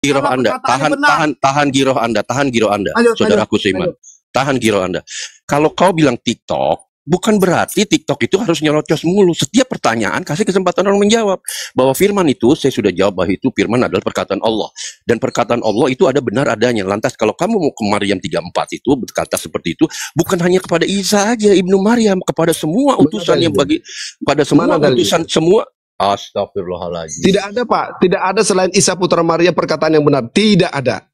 giroh Kalau Anda, perkataannya tahan, benar. tahan, tahan giroh Anda, tahan giroh Anda, Lanjut, saudaraku lanjut, seiman. lanjut. Tahan giroh Anda. Kalau kau bilang TikTok, bukan berarti TikTok itu harus nyerocos mulu. Setiap pertanyaan kasih kesempatan orang menjawab. Bahwa firman itu, saya sudah jawab bahwa itu firman adalah perkataan Allah. Dan perkataan Allah itu ada benar adanya. Lantas kalau kamu mau ke Maryam 34 itu berkata seperti itu, bukan hanya kepada Isa aja, Ibnu Maryam, kepada semua Mana utusan yang dalilnya? pada semua Mana dalilnya? utusan semua. Astagfirullahaladzim. Tidak ada, Pak. Tidak ada selain Isa putra Maria perkataan yang benar. Tidak ada.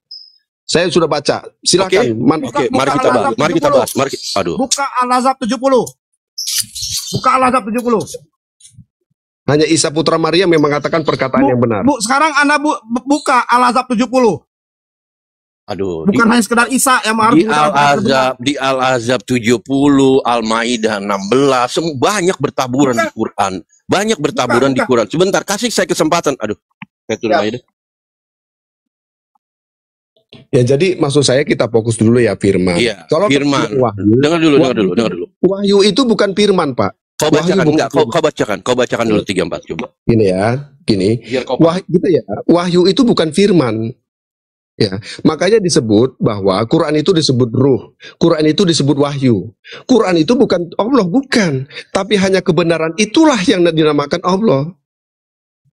Saya sudah baca. Silakan. Oke, mari kita bahas. Mari kita bahas. Aduh. Buka Al-Ahzab 70. Buka Al-Ahzab 70. Hanya Isa putra Maria yang mengatakan perkataan yang benar. Bu, sekarang Anda buka Al-Ahzab 70. Aduh. Bukan hanya sekedar Isa yang harus di Al-Azab 70, Al-Maidah 16, banyak bertaburan di Quran. Banyak bertaburan di Quran. Sebentar, kasih saya kesempatan. Aduh. Saya turun aja deh. Ya, jadi maksud saya kita fokus dulu ya firman. Iya, Kalau firman. Wahyu, Dengar dulu. Wahyu itu bukan firman, Pak. Kau bacakan enggak? Kau bacakan dulu 34 coba. Gini ya, gini. Gitu ya. Wahyu itu bukan firman. Ya, makanya disebut bahwa Quran itu disebut ruh, Quran itu disebut wahyu. Quran itu bukan Allah, bukan, tapi hanya kebenaran itulah yang dinamakan Allah.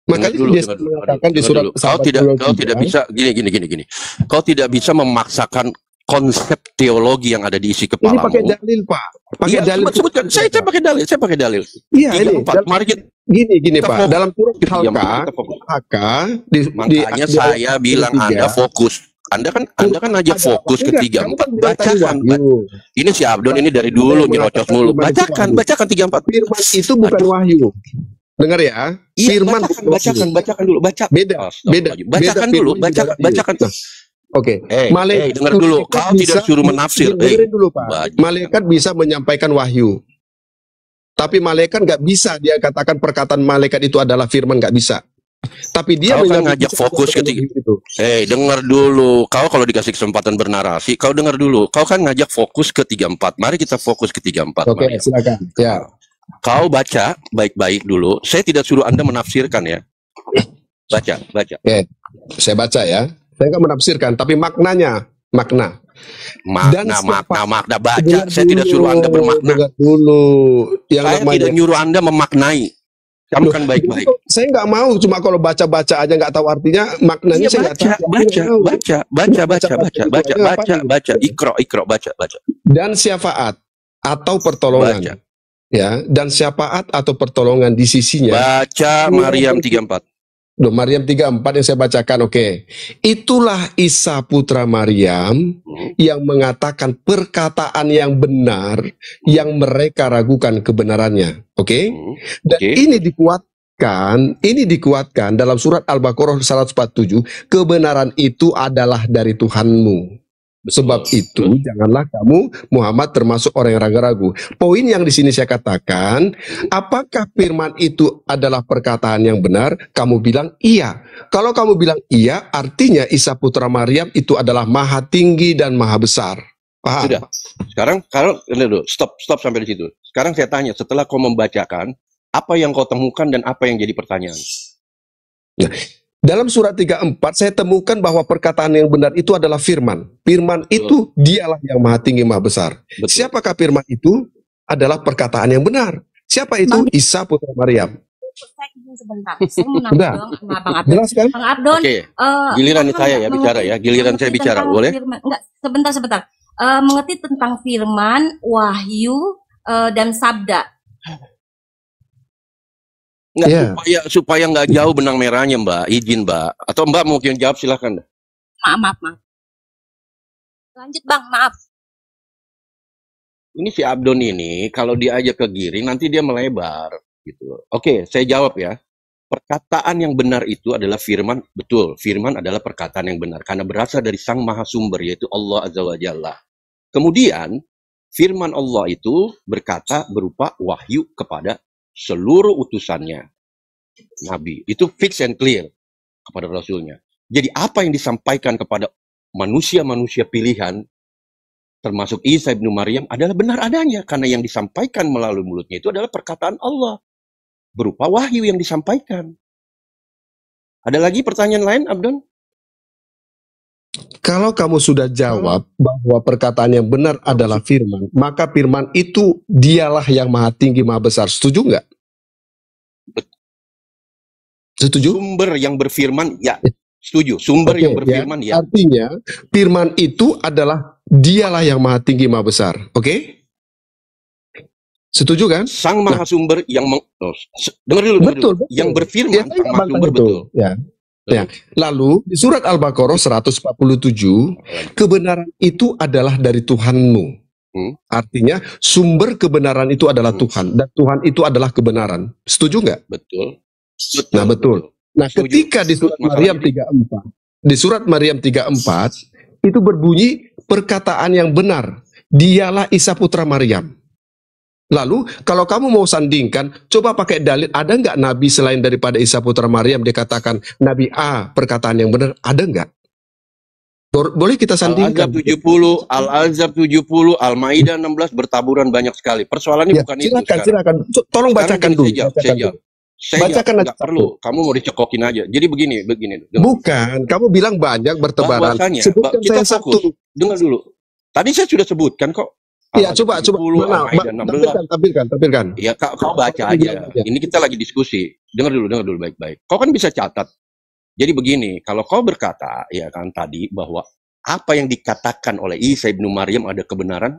Makanya dia mengatakan di surat kau tidak bisa gini. Kau tidak bisa memaksakan konsep teologi yang ada di isi kepalamu. Ini pakai dalil, Pak. Pakai dalil. Sebutkan. Saya pakai dalil. Iya, ini. Mari kita gini Pak. Dalam surat Al-Haka makanya saya bilang Anda fokus. Anda kan ajak fokus ke 34. Bacakan. Ini si Abdon ini dari dulu nyerocos mulu. Bacakan 34. Firman itu bukan wahyu. Dengar ya. Firman bacakan dulu. Beda. Bacakan dulu. Bacakan. Oke, malaikat dengar dulu. Kau tidak suruh menafsir. Dengerin dulu, Pak. Malaikat bisa menyampaikan wahyu, tapi malaikat nggak bisa dia katakan perkataan malaikat itu adalah firman, nggak bisa. Tapi dia kan ngajak fokus ketika itu. Dengar dulu. Kau kalau dikasih kesempatan bernarasi, kau dengar dulu. Kau kan ngajak fokus ke 34. Mari kita fokus ke 34. Oke, silakan. Ya. Kau baca baik-baik dulu. Saya tidak suruh Anda menafsirkan ya. Baca. Oke, saya baca ya. Saya nggak menafsirkan, tapi makna. Makna baca. Saya tidak suruh Anda bermakna. Saya tidak nyuruh Anda memaknai. Camkan baik-baik. Saya nggak mau, cuma kalau baca-baca aja nggak tahu artinya, maknanya saya nggak tahu. Baca. Ikro, baca. Dan syafaat atau pertolongan. Ya, dan syafaat atau pertolongan di sisinya. Baca Maryam 34. Maryam 34 yang saya bacakan, oke. Itulah Isa putra Maryam yang mengatakan perkataan yang benar yang mereka ragukan kebenarannya, oke? Dan ini dikuatkan dalam surat Al-Baqarah 147, kebenaran itu adalah dari Tuhanmu. Sebab itu janganlah kamu Muhammad termasuk orang yang ragu-ragu. Poin yang di sini saya katakan, apakah firman itu adalah perkataan yang benar? Kamu bilang iya. Kalau kamu bilang iya, artinya Isa putra Maryam itu adalah maha tinggi dan maha besar. Paham? Sudah. Sekarang stop sampai di situ. Sekarang saya tanya, setelah kau membacakan, apa yang kau temukan dan apa yang jadi pertanyaan? Nah, dalam surat 34 saya temukan bahwa perkataan yang benar itu adalah firman. Firman itu dialah yang maha tinggi maha besar. Siapakah firman itu? Adalah perkataan yang benar. Siapa itu? Isa putra Maryam. Saya izin sebentar. Saya mau nanya dong sama Bang Abdon. Jelas kan? Bang Abdon. Giliran saya ya bicara ya. Giliran saya bicara, boleh? Enggak, sebentar. Mengerti tentang firman, wahyu, dan sabda. Supaya nggak jauh benang merahnya, Mbak. Izin, Mbak. Atau Mbak mungkin jawab, silahkan. Maaf. Lanjut, Bang, maaf. Ini si Abdon ini kalau diajak ke giring nanti dia melebar gitu. Oke, saya jawab ya. Perkataan yang benar itu adalah firman, betul. Firman adalah perkataan yang benar karena berasal dari Sang Maha Sumber, yaitu Allah Azza wa Jalla. Kemudian firman Allah itu berkata berupa wahyu kepada seluruh utusannya, Nabi. Itu fix and clear kepada Rasulnya. Jadi apa yang disampaikan kepada manusia-manusia pilihan, termasuk Isa ibnu Maryam, adalah benar adanya. Karena yang disampaikan melalui mulutnya itu adalah perkataan Allah. Berupa wahyu yang disampaikan. Ada lagi pertanyaan lain, Abdon? Kalau kamu sudah jawab bahwa perkataan yang benar adalah firman, maka firman itu dialah yang maha tinggi, maha besar. Setuju nggak? Setuju? Sumber yang berfirman, ya. Setuju. Sumber yang berfirman, ya. Artinya, firman itu adalah dialah yang maha tinggi, maha besar. Oke? Setuju kan? Sang maha sumber yang dengar dulu, betul. Yang berfirman, Ya, sang maha sumber, betul. Ya. Ya. Lalu di surat Al-Baqarah 147, kebenaran itu adalah dari Tuhanmu. Artinya sumber kebenaran itu adalah Tuhan, dan Tuhan itu adalah kebenaran. Setuju nggak? Betul. Nah, betul. Nah, ketika di surat Maryam 34, di surat Maryam 34 itu berbunyi perkataan yang benar, dialah Isa putra Maryam. Lalu kalau kamu mau sandingkan, coba pakai dalil, ada nggak nabi selain daripada Isa putra Maryam dikatakan Nabi A perkataan yang benar, ada nggak? Boleh kita sandingkan. Al-Azhar 70, Al-Maidah 16 bertaburan banyak sekali. Persoalannya ya, bukan silakan, itu. Silakan, tolong bacakan dulu. Saya bacakan nggak perlu. Kamu mau dicekokin aja. Jadi begini. Bukan, kamu bilang banyak bertebaran. Sebutkan kita saya fokus. Satu. Dengar dulu. Tadi saya sudah sebutkan kok. Iya, coba. Tampilkan. Iya, kau baca aja. Ini kita lagi diskusi. Dengar dulu baik-baik. Kau kan bisa catat. Jadi begini, kalau kau berkata, ya kan tadi bahwa apa yang dikatakan oleh Isa ibnu Maryam ada kebenaran,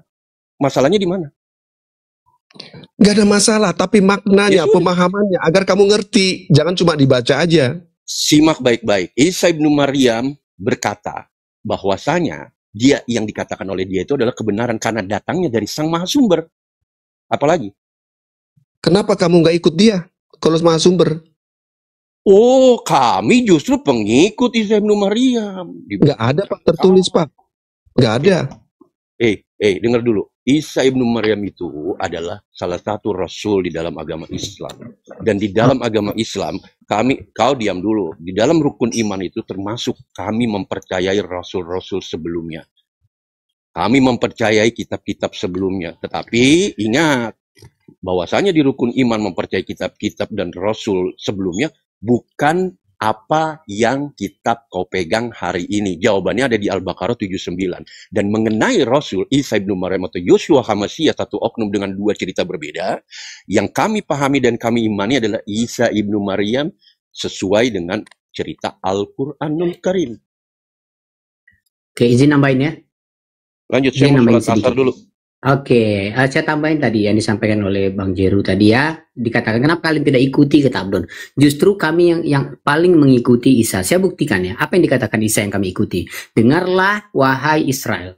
masalahnya di mana? Gak ada masalah, tapi maknanya, pemahamannya, agar kamu ngerti. Jangan cuma dibaca aja. Simak baik-baik. Isa ibnu Maryam berkata bahwasanya dia yang dikatakan oleh dia itu adalah kebenaran karena datangnya dari Sang Maha Sumber. Apalagi? Kenapa kamu nggak ikut dia kalau Maha Sumber? Oh, kami justru pengikut Isa ibnu Maryam. Nggak ada Pak tertulis Pak. Nggak ada. Dengar dulu. Isa ibnu Maryam itu adalah salah satu rasul di dalam agama Islam. Dan di dalam agama Islam, kau diam dulu. Di dalam rukun iman itu termasuk kami mempercayai rasul-rasul sebelumnya. Kami mempercayai kitab-kitab sebelumnya. Tetapi ingat, bahwasanya di rukun iman mempercayai kitab-kitab dan rasul sebelumnya bukan apa yang kitab kau pegang hari ini. Jawabannya ada di Al-Baqarah 79. Dan mengenai Rasul Isa ibnu Maryam atau Yosua Hamasiyah, satu oknum dengan dua cerita berbeda, yang kami pahami dan kami imani adalah Isa ibnu Maryam sesuai dengan cerita Al-Quranul Karim. Oke, izin nambahin ya. Lanjut, saya mau sholat asar dulu. Oke, saya tambahin tadi yang disampaikan oleh Bang Jeru tadi ya. Dikatakan kenapa kalian tidak ikuti kata Abdon. Justru kami yang paling mengikuti Isa. Saya buktikan ya, apa yang dikatakan Isa yang kami ikuti. Dengarlah wahai Israel.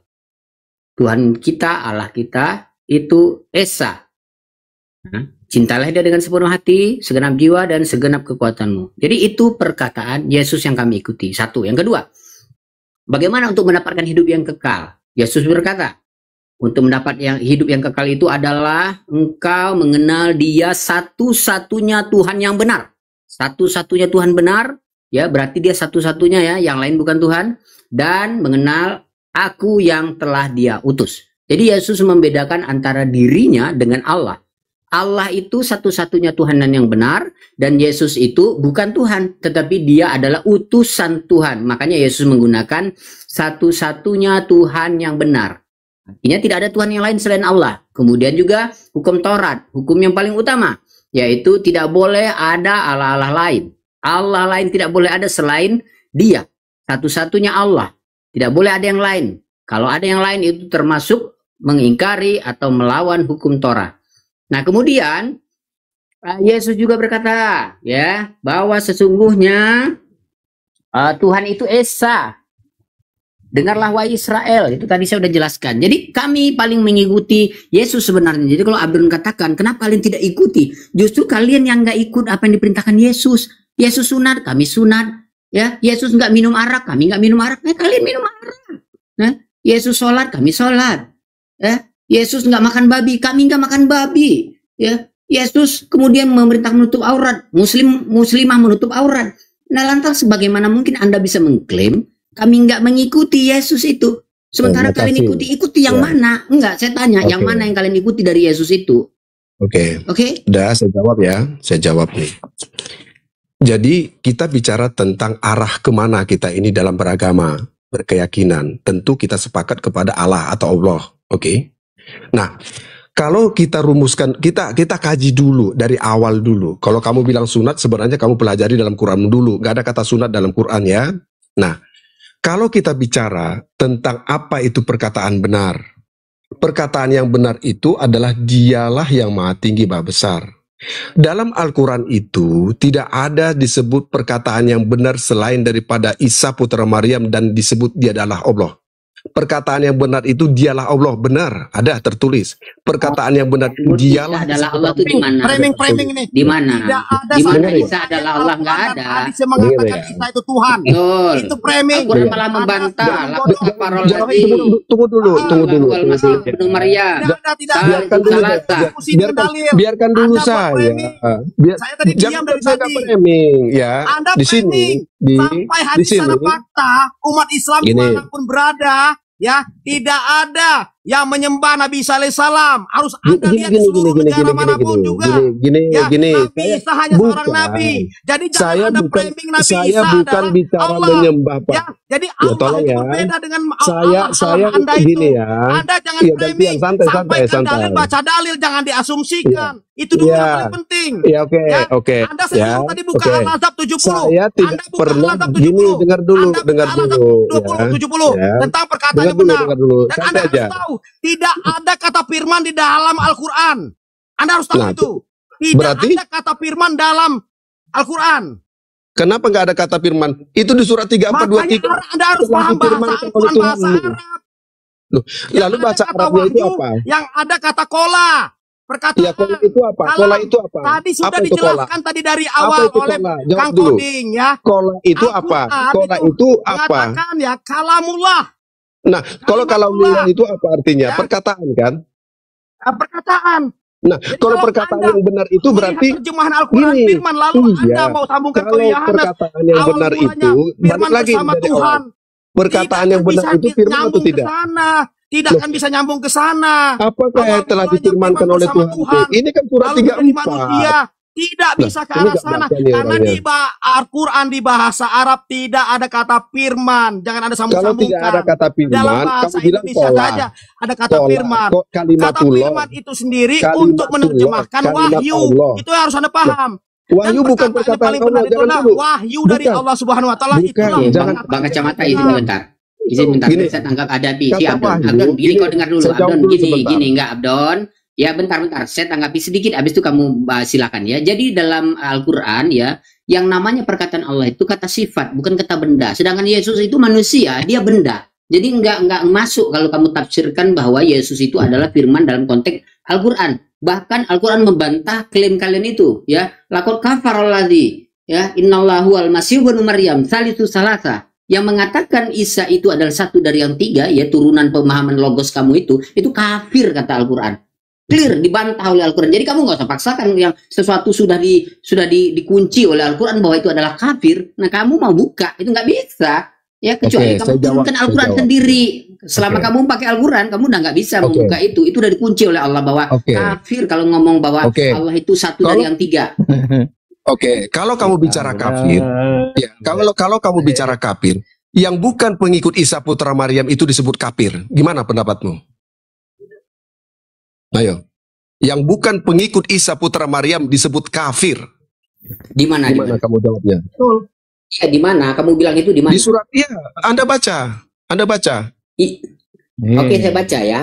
Tuhan kita, Allah kita itu Esa. Cintalah dia dengan sepenuh hati, segenap jiwa dan segenap kekuatanmu. Jadi itu perkataan Yesus yang kami ikuti. Satu. Yang kedua, bagaimana untuk mendapatkan hidup yang kekal? Yesus berkata, untuk mendapat hidup yang kekal itu adalah engkau mengenal dia satu-satunya Tuhan yang benar. Satu-satunya Tuhan benar, ya berarti dia satu-satunya ya, yang lain bukan Tuhan. Dan mengenal aku yang telah dia utus. Jadi Yesus membedakan antara dirinya dengan Allah. Allah itu satu-satunya Tuhan dan yang benar. Dan Yesus itu bukan Tuhan, tetapi dia adalah utusan Tuhan. Makanya Yesus menggunakan satu-satunya Tuhan yang benar. Artinya tidak ada Tuhan yang lain selain Allah. Kemudian juga hukum Taurat, hukum yang paling utama, yaitu tidak boleh ada Allah-Allah lain. Allah lain tidak boleh ada selain dia. Satu-satunya Allah. Tidak boleh ada yang lain. Kalau ada yang lain itu termasuk mengingkari atau melawan hukum Taurat. Nah kemudian Yesus juga berkata ya bahwa sesungguhnya Tuhan itu Esa. Dengarlah wahai Israel, itu tadi saya sudah jelaskan. Jadi kami paling mengikuti Yesus sebenarnya. Jadi kalau Abdul katakan, kenapa kalian tidak ikuti? Justru kalian yang nggak ikut apa yang diperintahkan Yesus. Yesus sunat, kami sunat. Ya, Yesus nggak minum arak, kami nggak minum arak. Kalian minum arak. Nah, Yesus sholat, kami sholat. Ya, Yesus nggak makan babi, kami nggak makan babi. Ya, Yesus kemudian memerintah menutup aurat, muslimah menutup aurat. Nah, lantas bagaimana mungkin Anda bisa mengklaim kami nggak mengikuti Yesus itu? Sementara kalian ikuti yang mana? Enggak, saya tanya, yang mana yang kalian ikuti dari Yesus itu? Oke. Udah, saya jawab ya. Saya jawab nih. Jadi kita bicara tentang arah kemana kita ini dalam beragama. berkeyakinan. Tentu kita sepakat kepada Allah atau Allah. Oke. Nah, kalau kita rumuskan, kita kaji dulu dari awal dulu. Kalau kamu bilang sunat, sebenarnya kamu pelajari dalam Quran dulu. Gak ada kata sunat dalam Quran ya. Nah, kalau kita bicara tentang apa itu perkataan benar, perkataan yang benar itu adalah Dialah yang Maha Tinggi, Maha Besar. Dalam Al-Quran itu tidak ada disebut perkataan yang benar selain daripada Isa putra Maryam dan disebut Dia adalah Allah. Perkataan yang benar itu Dialah Allah, benar, ada tertulis. Perkataan yang benar itu Dialah adalah Allah itu di mana? Framing ini. Di mana? Tidak ada Di mana satu Isa adalah Allah, nggak ada. hadis yang mengatakan Isa itu Tuhan. Betul. Itu framing. Al-Quran malah membantah. Tunggu dulu. Biarkan dulu saya. Saya tadi diam dari Saya tadi. framing ya. Anda Di sini, sampai di hadis sini. secara fakta umat Islam Gini. dimanapun berada, ya tidak ada yang menyembah Nabi Isa alaihissalam. Harus Anda lihat di seluruh negara manapun juga. Gini. Nabi Isa hanya seorang nabi. Jadi jangan Anda framing Nabi Isa bukan adalah bicara Allah. menyembah, Pak. Ya, jadi Ya, Allah tolong itu ya. berbeda dengan Saya Allah Anda gini itu. ya. Anda jangan Iya, framing, gantian, santai. sampaikan dalil, baca dalil, jangan diasumsikan. Itu dulu Iya. yang paling penting. Ya, oke. Anda sebelum tadi buka oke. Al-Azhab 70. Saya tidak Anda buka pernah Al-Azhab gini, 70. dengar dulu, Anda buka dengar Al-Azhab dulu, 70 ya. tentang perkataan yang Dengar benar. dulu. Dan Santai Anda aja. harus tahu, tidak ada kata firman di dalam Al-Quran. Anda harus tahu Nah, itu. Tidak berarti- ada kata firman dalam Al-Quran. Kenapa nggak ada kata firman? Itu di surat 3423. Makanya Anda harus Telah paham bahasa difirmankan oleh Al-Quran, bahasa Tuhanmu. Arab. Lalu Yang ada bahasa kata Arabnya itu wahyu, apa? Yang ada kata kola. Perkataan. Ya, kola itu apa? Kalau Kola itu apa? Tadi sudah Apa itu kola? dijelaskan tadi dari Apa awal itu oleh kola? Jawab Kang dulu. Koding ya. Kola itu apa? Al-Quran Kola itu itu apa? Mengatakan ya kalamullah. Nah, kalau Kalimatullah. itu apa artinya? Ya. Perkataan kan? Perkataan. Nah, Jadi kalau kalau perkataan Anda yang benar itu berarti melihat terjemahan Al-Quran gini. firman lalu Iya. Anda mau sambungkan ke Kalau Yohanes perkataan yang awal benar mulanya itu balik firman lagi bersama dari Tuhan. awal. Perkataan Tidak yang benar bisa itu firman atau nyambung ke tidak? sana. Tidak Loh. akan bisa nyambung ke sana. Apakah Awal yang telah mulanya difirmankan firman oleh bersama Tuhan? Ini kan surat Lalu menjadi 34. manusia. Tidak Nah, bisa ke ini arah nggak sana. baca nih Karena orangnya. di Al-Quran di bahasa Arab tidak ada kata firman. Jangan ada Kalau sambung-sambungkan. tidak ada kata Dalam firman, bahasa kamu bilang Indonesia kola. saja ada kata Kola, firman. Kata kalimatullah. firman itu sendiri Kalimatullah, untuk menerjemahkan kalimat wahyu. Allah. Itu yang harus Anda paham. Wahyu Dan bukan perkataan yang perkataan paling Allah, benar itu jangan adalah dulu. wahyu dari Bukan. Allah Subhanahu wa taala. Bukan. Itulah Oke, Jangan. Bang Kacamata izin bentar. Izin bentar, Gini. saya tangkap ada si Kata Abdon. wahyu, Abdon, gini gini, kau dengar dulu. saya jawab Abdon, dulu gini, sebentar. enggak Abdon. Ya bentar, saya tanggapi sedikit, habis itu kamu silakan ya. Jadi dalam Al-Quran ya, yang namanya perkataan Allah itu kata sifat, bukan kata benda. Sedangkan Yesus itu manusia, dia benda. Jadi enggak masuk kalau kamu tafsirkan bahwa Yesus itu adalah firman dalam konteks Al-Quran. Bahkan Al-Quran membantah klaim kalian itu ya. Laqad kafaralladzi ya innallahu al-masih ibnu Maryam salisu salasa, yang mengatakan Isa itu adalah satu dari yang tiga ya, turunan pemahaman logos kamu itu kafir kata Al-Quran. Clear, dibantah oleh Al-Quran. Jadi kamu nggak usah paksakan yang sesuatu sudah dikunci oleh Al-Quran bahwa itu adalah kafir. Nah kamu mau buka itu nggak bisa ya, kecuali Oke, kamu saya jawab, turunkan saya Al-Quran jawab. sendiri. Selama Oke. kamu pakai Al-Quran, kamu udah nggak bisa Oke. membuka itu udah dikunci oleh Allah bahwa Oke. kafir kalau ngomong bahwa Oke. Allah itu satu dari Kalau- yang tiga. Oke, kalau kamu bicara kafir, ya, kalau kamu bicara kafir, yang bukan pengikut Isa putra Maryam itu disebut kafir. Gimana pendapatmu? Ayo. Yang bukan pengikut Isa putra Maryam disebut kafir. Di mana? Di Gimana mana? kamu jawabnya? Ya, di mana? Kamu bilang itu di mana? Di surat, ya, Anda baca. Anda baca. Oke, saya baca ya.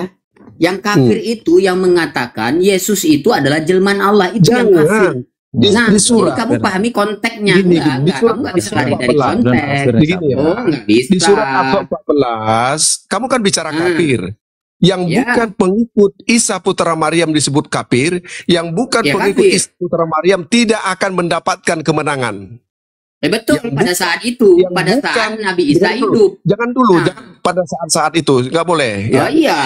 Yang kafir itu yang mengatakan Yesus itu adalah jelmaan Allah, itu yang kafir. Jangan. Di Jadi surat. kamu pahami konteksnya. Gini, Enggak, di surat kamu nggak bisa lari dari 14. konteks. Begini ya. Oh, nggak bisa. Di surat Al-Baqarah 14, kamu kan bicara kafir. Yang Ya. bukan pengikut Isa putra Maryam disebut kafir, yang bukan Ya, pengikut kafir. Isa putra Maryam tidak akan mendapatkan kemenangan. Betul, Yang pada bukan- saat itu, yang pada bukan- saat Nabi Isa Jangan dulu. hidup. Jangan dulu, Nah. jangan pada saat-saat itu, nggak boleh. Oh Ya. iya.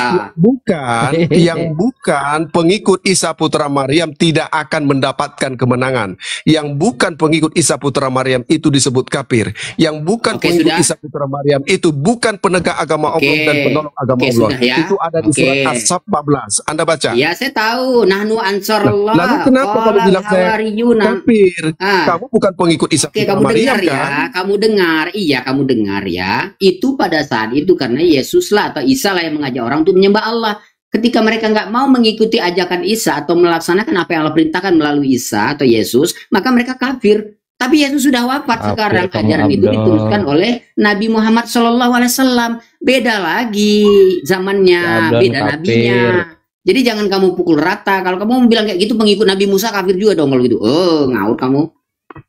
Yang bukan pengikut Isa putra Maryam tidak akan mendapatkan kemenangan. Yang bukan pengikut Isa putra Maryam itu disebut kafir. Yang bukan Oke, pengikut sudah. Isa putra Maryam itu bukan penegak agama Allah Oke. dan penolong agama Oke, Allah. sudah ya. Itu ada di Oke. surat As-Saff 14. Anda baca. Ya, saya tahu. Nahnu ansarullah. Lalu kenapa kamu bilang saya hawariyuna. kafir? Ah. Kamu bukan pengikut Isa Oke, putra kamu Maryam dengar ya, kan? kamu dengar, iya kamu dengar ya. Itu pada saat itu karena Yesus lah atau Isa lah yang mengajak orang untuk menyembah Allah. Ketika mereka nggak mau mengikuti ajakan Isa atau melaksanakan apa yang Allah perintahkan melalui Isa atau Yesus, maka mereka kafir. Tapi Yesus sudah wafat Kafir sekarang. kamu, Ajaran itu Abdon. diteruskan oleh Nabi Muhammad SAW. Beda lagi zamannya, Ya, Abdon, beda kafir. nabinya. Jadi jangan kamu pukul rata. Kalau kamu bilang kayak gitu pengikut Nabi Musa kafir juga dong kalau gitu. Oh, ngawur kamu.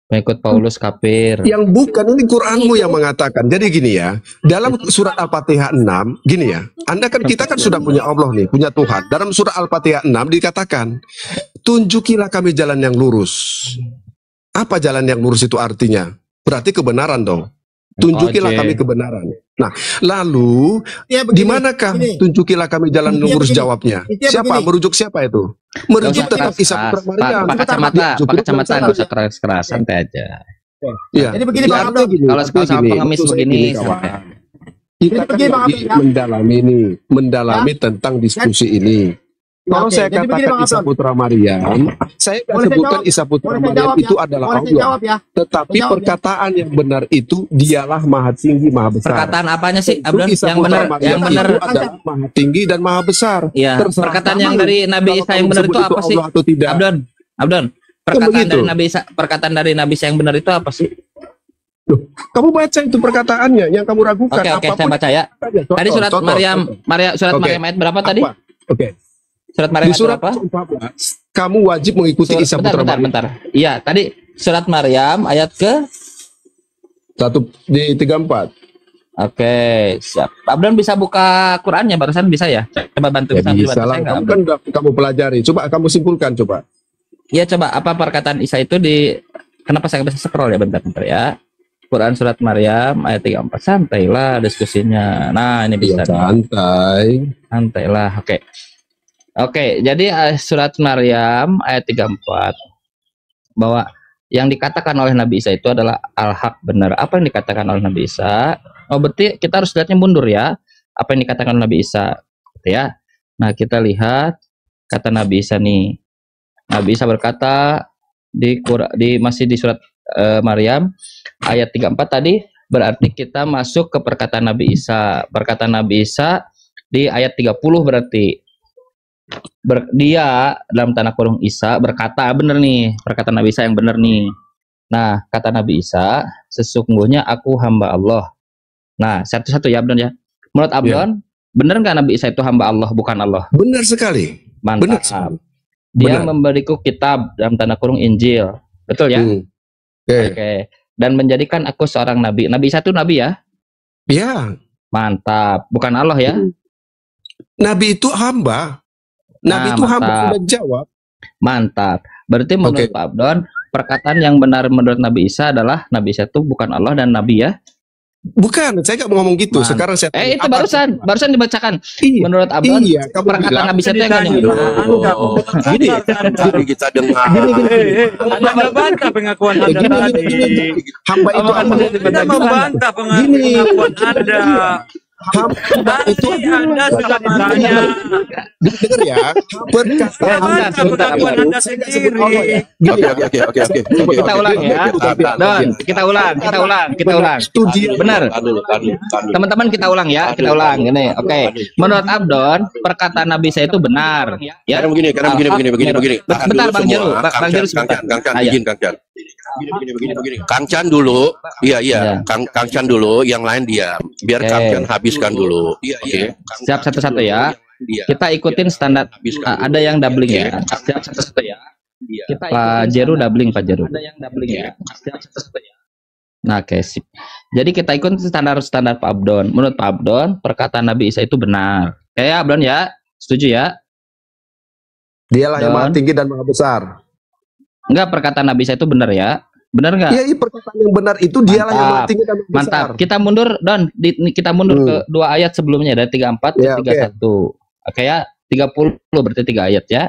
Mengikut Paulus kafir. Yang bukan, ini Quranmu yang mengatakan. Jadi gini ya, dalam surat Al-Fatihah 6, gini ya, kita kan sudah punya Allah nih, punya Tuhan. Dalam surat Al-Fatihah 6 dikatakan, tunjukilah kami jalan yang lurus. Apa jalan yang lurus itu artinya? Berarti kebenaran dong. Tunjukilah Oke. kami kebenaran. Nah, lalu Ya, di begini, manakah begini. tunjukilah kami jalan Intinya lurus begini. jawabnya? Intinya Siapa? begini. Merujuk siapa itu? Gak Merujuk usah tetap Isa keras-keras. putra Maryam. Pakai kacamata, Justru pakai kacamata belum nggak usah salah. keras-keras, santai aja. Iya. Jadi begini, Ya, Bang artinya Abdon. gini, Kalau artinya sama gini, pengemis maksud saya begini, gini, kawan. santai. Kita Jadi kan begini, Bang lagi Abdon, ya. mendalami tentang diskusi ini. Kalau Oke, saya jadi begini, katakan Bang Isa Abdon. putra Maryam, saya nggak Boleh saya sebutkan jawab? Isa putra Boleh saya Maryam jawab itu ya? adalah Boleh saya Allah. jawab ya? Tetapi Saya jawab ya? perkataan yang benar itu dialah maha tinggi, maha besar. Perkataan apanya sih, Tentu Abdon? Isa Yang putra benar, Maryam yang benar. itu adalah maha tinggi dan maha besar. Iya, Terserah perkataan kamu yang dari Nabi kalau Isa kamu yang benar sebut itu apa sih? Allah atau tidak. Abdon, perkataan begitu. dari Nabi Isa, perkataan dari Nabi Isa yang benar itu apa sih? Loh, kamu baca itu perkataannya yang kamu ragukan. Oke, saya apapun baca ya. aja. Contoh, Tadi surat contoh, Maryam, contoh. surat Oke. Maryam ayat berapa tadi? Apa? Oke. Surat Maryam Di ayat surat berapa? 14, kamu wajib mengikuti Isa putra Maryam. Bentar. Iya, tadi surat Maryam ayat ke 1 di 34. Oke, siap. Abdon bisa buka Qurannya barusan bisa ya? Coba bantu Ya bantu bisa lah. saya nggak, Kamu Abdon? kan udah kamu pelajari. Coba kamu simpulkan coba. Iya, coba apa perkataan Isa itu di kenapa saya nggak bisa scroll ya, bentar ya. Quran surat Maryam ayat 34. Santailah diskusinya. Nah, ini bisa Iya, nih. santai. Santailah. Oke, jadi surat Maryam ayat 34 bahwa yang dikatakan oleh Nabi Isa itu adalah al-haq, benar. Apa yang dikatakan oleh Nabi Isa? Oh, berarti kita harus lihatnya mundur ya. Apa yang dikatakan oleh Nabi Isa, gitu ya. Nah, kita lihat kata Nabi Isa nih. Nabi Isa berkata masih di surat Maryam ayat 34 tadi, berarti kita masuk ke perkataan Nabi Isa. Perkataan Nabi Isa di ayat 30 berarti. Dia dalam tanda kurung Isa berkata, bener nih, perkataan Nabi Isa yang bener nih. Nah, kata Nabi Isa, sesungguhnya aku hamba Allah. Nah, satu-satu ya Abdon ya. Menurut Abdon, bener nggak Nabi Isa itu hamba Allah, bukan Allah? Benar sekali. Benar Mantap. sekali. Dia Benar. memberiku kitab dalam tanda kurung Injil. Betul ya? Oke. Oke. Dan menjadikan aku seorang nabi. Nabi Isa itu nabi ya? Ya, Mantap. Bukan Allah ya? Nabi itu hamba. Nabi Nah, itu hamba, mantap. sudah jawab. Mantap. Berarti menurut Oke. Pak Abdon, perkataan yang benar menurut Nabi Isa adalah Nabi Isa itu bukan Allah dan nabi ya? Bukan, saya nggak mau ngomong gitu. Mantap. Sekarang saya tanya, Itu apa barusan dibacakan. Iya, Menurut Abdon, iya, kamu perkataan bilang. Nabi Isa itu yang nggak nyambung. Gini, tadi kita dengar. Anda membantah pengakuan Anda Gini, tadi. hamba itu apa? Anda membantah Gini. pengakuan Anda. Hamba itu Tadi Anda sudah ditanya. dengar ya. Perkataan Membantah pengakuan Anda sendiri. Oke. Kita ulang ya. Don, kita ulang. Studi Benar. Tahan dulu. Teman-teman kita ulang ya, kita ulang gini. Oke. Menurut Abdon, perkataan Nabi Isa itu benar. Ya. Karena begini. Tahan Bentar, dulu Bang Jeru. semua. Bang Jeru sebentar. Kang Chan, Ah, ya. izin Kang Chan. Begini. Kang Chan dulu. Iya. Ya. Kang Chan dulu, yang lain diam. Biar Oke. Kang Chan habiskan dulu. Oke. Siap satu-satu ya. Kita ikutin standar. Ada yang doubling ya. Siap satu-satu ya. Pak Jeru doubling, Pak Jeru. Ada yang doubling ya. Siap satu-satu ya. Nah, oke, sip. Jadi kita ikut standar Pak Abdon. Menurut Pak Abdon, perkataan Nabi Isa itu benar. Kayak Abdon ya, setuju ya? Dialah yang maha Don. tinggi dan maha besar. Enggak, perkataan Nabi Isa itu benar ya? Benar enggak? Iya, perkataan yang benar itu dialah yang maha tinggi dan maha besar. Mantap. Kita mundur, Don. Kita mundur ke dua ayat sebelumnya dari 34 ke Ya, 31. Oke ya, 30 berarti 3 ayat ya.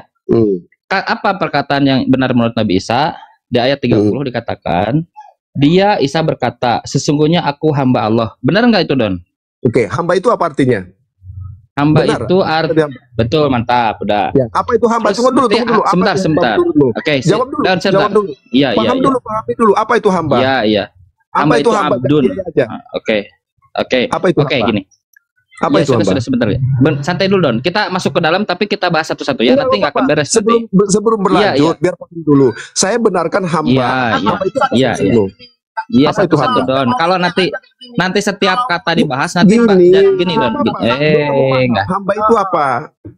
Apa perkataan yang benar menurut Nabi Isa? Di ayat 30 dikatakan, dia Isa berkata, sesungguhnya aku hamba Allah. Benar enggak itu, Don? Oke, hamba itu apa artinya? Hamba Benar. itu betul, mantap, udah. Ya, apa itu hamba? Terus Tunggu dulu. sebentar. Apa itu hamba? Sebentar. Tunggu dulu. Oke, Jawab dulu. Don, sebentar. Jawab dulu. Iya. Pahami dulu. Apa itu hamba? Iya. Hamba itu hamba? abdun. Iya aja. Oke. Apa itu Oke, hamba? gini. Apa Ya itu hamba? sudah sebentar ya. Santai dulu Don. Kita masuk ke dalam tapi kita bahas satu-satu ya. Enggak Nanti nggak akan apa-apa. beres Sebelum nanti. sebelum berlanjut, biar paham dulu. Saya benarkan hamba. Iya, Hamba itu apa iya, sih iya. lu? Iya, Apa itu satu-satu hamba? Don. Kalau nanti setiap kata dibahas nanti Gini, gini Don. Enggak. Hamba itu apa?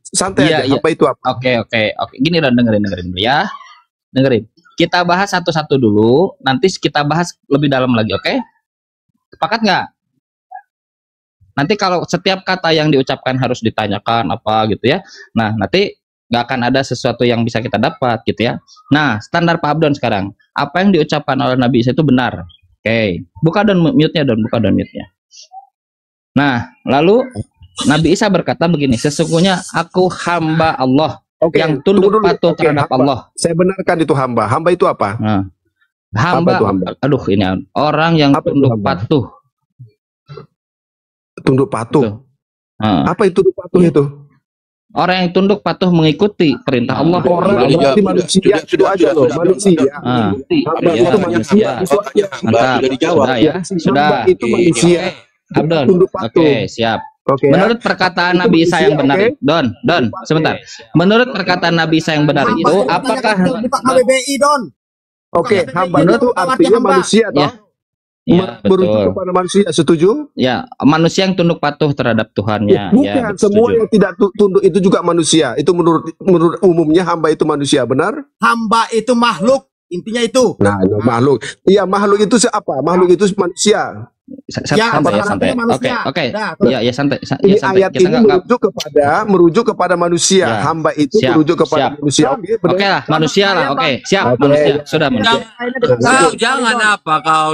Santai Iya, aja. iya. Hamba itu apa? Oke. Gini Don, dengerin dulu ya. Dengerin. Kita bahas satu-satu dulu, nanti kita bahas lebih dalam lagi, oke? Sepakat nggak? Nanti kalau setiap kata yang diucapkan harus ditanyakan apa gitu ya. Nah, nanti nggak akan ada sesuatu yang bisa kita dapat gitu ya. Nah, standar Pak Abdon sekarang. Apa yang diucapkan oleh Nabi Isa itu benar. Oke. Buka Don mute-nya Don, buka Don mute-nya. Nah, lalu Nabi Isa berkata begini, sesungguhnya aku hamba Allah yang tunduk patuh terhadap hamba. Allah. Saya benarkan itu hamba. Hamba itu apa? Nah, Apa itu hamba? aduh ini orang yang Apa itu tunduk hamba? patuh. Tunduk patuh. Nah, Apa itu tunduk patuh itu? orang yang tunduk patuh mengikuti perintah Allah. Orang Sudah berarti dijawab, manusia. sudah, Itu aja loh, manusia. Ah, Hamba iya, itu manusia. iya. Itu aja. Hamba Mantap. sudah dijawab. Sudah ya. Sudah. Hamba itu manusia. Abdon. Tunduk patuh. Oke, siap. Oke. ya. Menurut perkataan Itu Nabi Isa yang manusia, benar oke? itu, Don, sebentar. Menurut perkataan Nabi Isa yang benar itu, apakah buka KBBI Don? Oke, hamba Menurut itu arti artinya hamba. manusia ya? toh. Ya, Merujuk betul. kepada manusia, setuju? Ya, manusia yang tunduk patuh terhadap Tuhannya. Bukan, Ya, semua setuju. yang tidak tunduk itu juga manusia. Itu menurut umumnya hamba itu manusia, benar? Hamba itu makhluk, intinya itu. Nah, makhluk. Iya, makhluk itu apa? Makhluk itu manusia. Ya, Santai ya, sekarang santai. itu manusia. Oke. Dah, Ya, santai. Ini Ya, santai. ayat Kita ini nggak merujuk kepada manusia. Ya. Hamba itu Siap, merujuk kepada siap. manusia. Oke, benar. Oke lah, manusia lah. Oke, siap. Oke. Manusia. Sudah manusia. Kau jangan apa kau.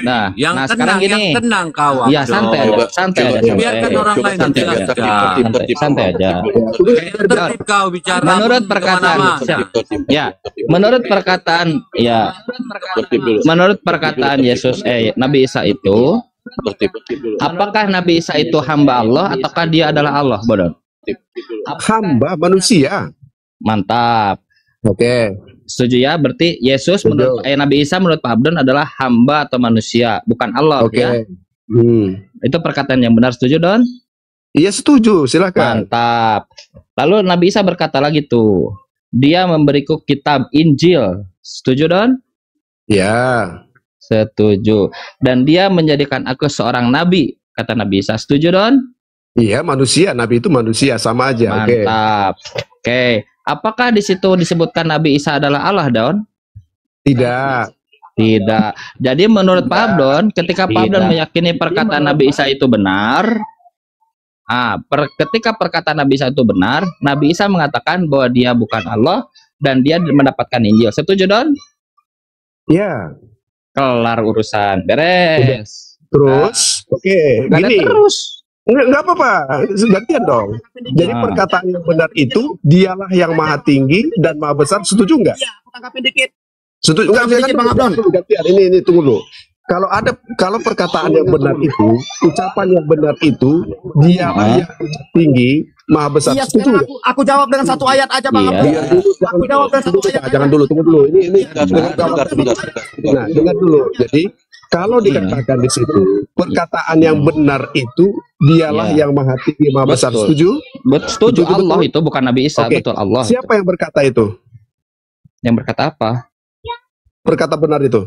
Nah, yang nah, tenang, sekarang gini. yang tenang kau. Ya, Abdon. santai aja. Santai aja. Coba, Biarkan orang lain Santai aja. menjelaskan. Santai aja. Tertib kau bicara. Menurut perkataan, ya, menurut perkataan, ya, menurut perkataan Yesus, Nabi Isa itu, apakah Nabi Isa itu hamba Allah ataukah dia adalah Allah, Bodon? Hamba manusia. Mantap. Oke. Setuju ya? Berarti Yesus Setuju. menurut Nabi Isa menurut Pak Abdon adalah hamba atau manusia, bukan Allah Oke. ya. Itu perkataan yang benar, setuju Don? Iya, setuju. Silakan. Mantap. Lalu Nabi Isa berkata lagi tuh, dia memberiku kitab Injil. Setuju Don? Ya. Setuju. Dan dia menjadikan aku seorang nabi, kata Nabi Isa. Setuju Don? Iya, manusia. Nabi itu manusia, sama aja. Oke. Mantap. Oke. Apakah di situ disebutkan Nabi Isa adalah Allah, Don? Tidak. Tidak. Jadi menurut Pak Abdon, ketika Pak Abdon meyakini perkataan Nabi Isa itu benar, ketika perkataan Nabi Isa itu benar, Nabi Isa mengatakan bahwa dia bukan Allah dan dia mendapatkan Injil. Setuju Don? Ya. Kelar urusan, beres. Terus, oke. Gak ada Gini. terus. Enggak apa-apa. Gantian dong. Jadi perkataan yang benar itu, dialah yang maha tinggi dan maha besar. Setuju enggak? Iya, aku tangkapin dikit. Setuju enggak? Sedikit, Bang Abdon. Gantian. Ini tunggu dulu. Kalau perkataan yang benar itu, ucapan yang benar itu, dialah yang maha tinggi, maha besar. Iya, Setuju sekarang enggak? aku jawab dengan satu ayat aja Bang Iya. Abdon. Biar dulu, Aku jawab dengan satu ayat. jangan dulu, tunggu dulu. Ini Sebentar. Nah, dengar dulu. Jadi, kalau dikatakan di situ, perkataan yang benar itu, dialah Iya. yang maha tinggi, maha besar. Betul. Setuju? Setuju, Betul, Allah betul. itu bukan Nabi Isa, Oke. betul Allah. Siapa yang berkata itu? Yang berkata apa? Berkata benar itu?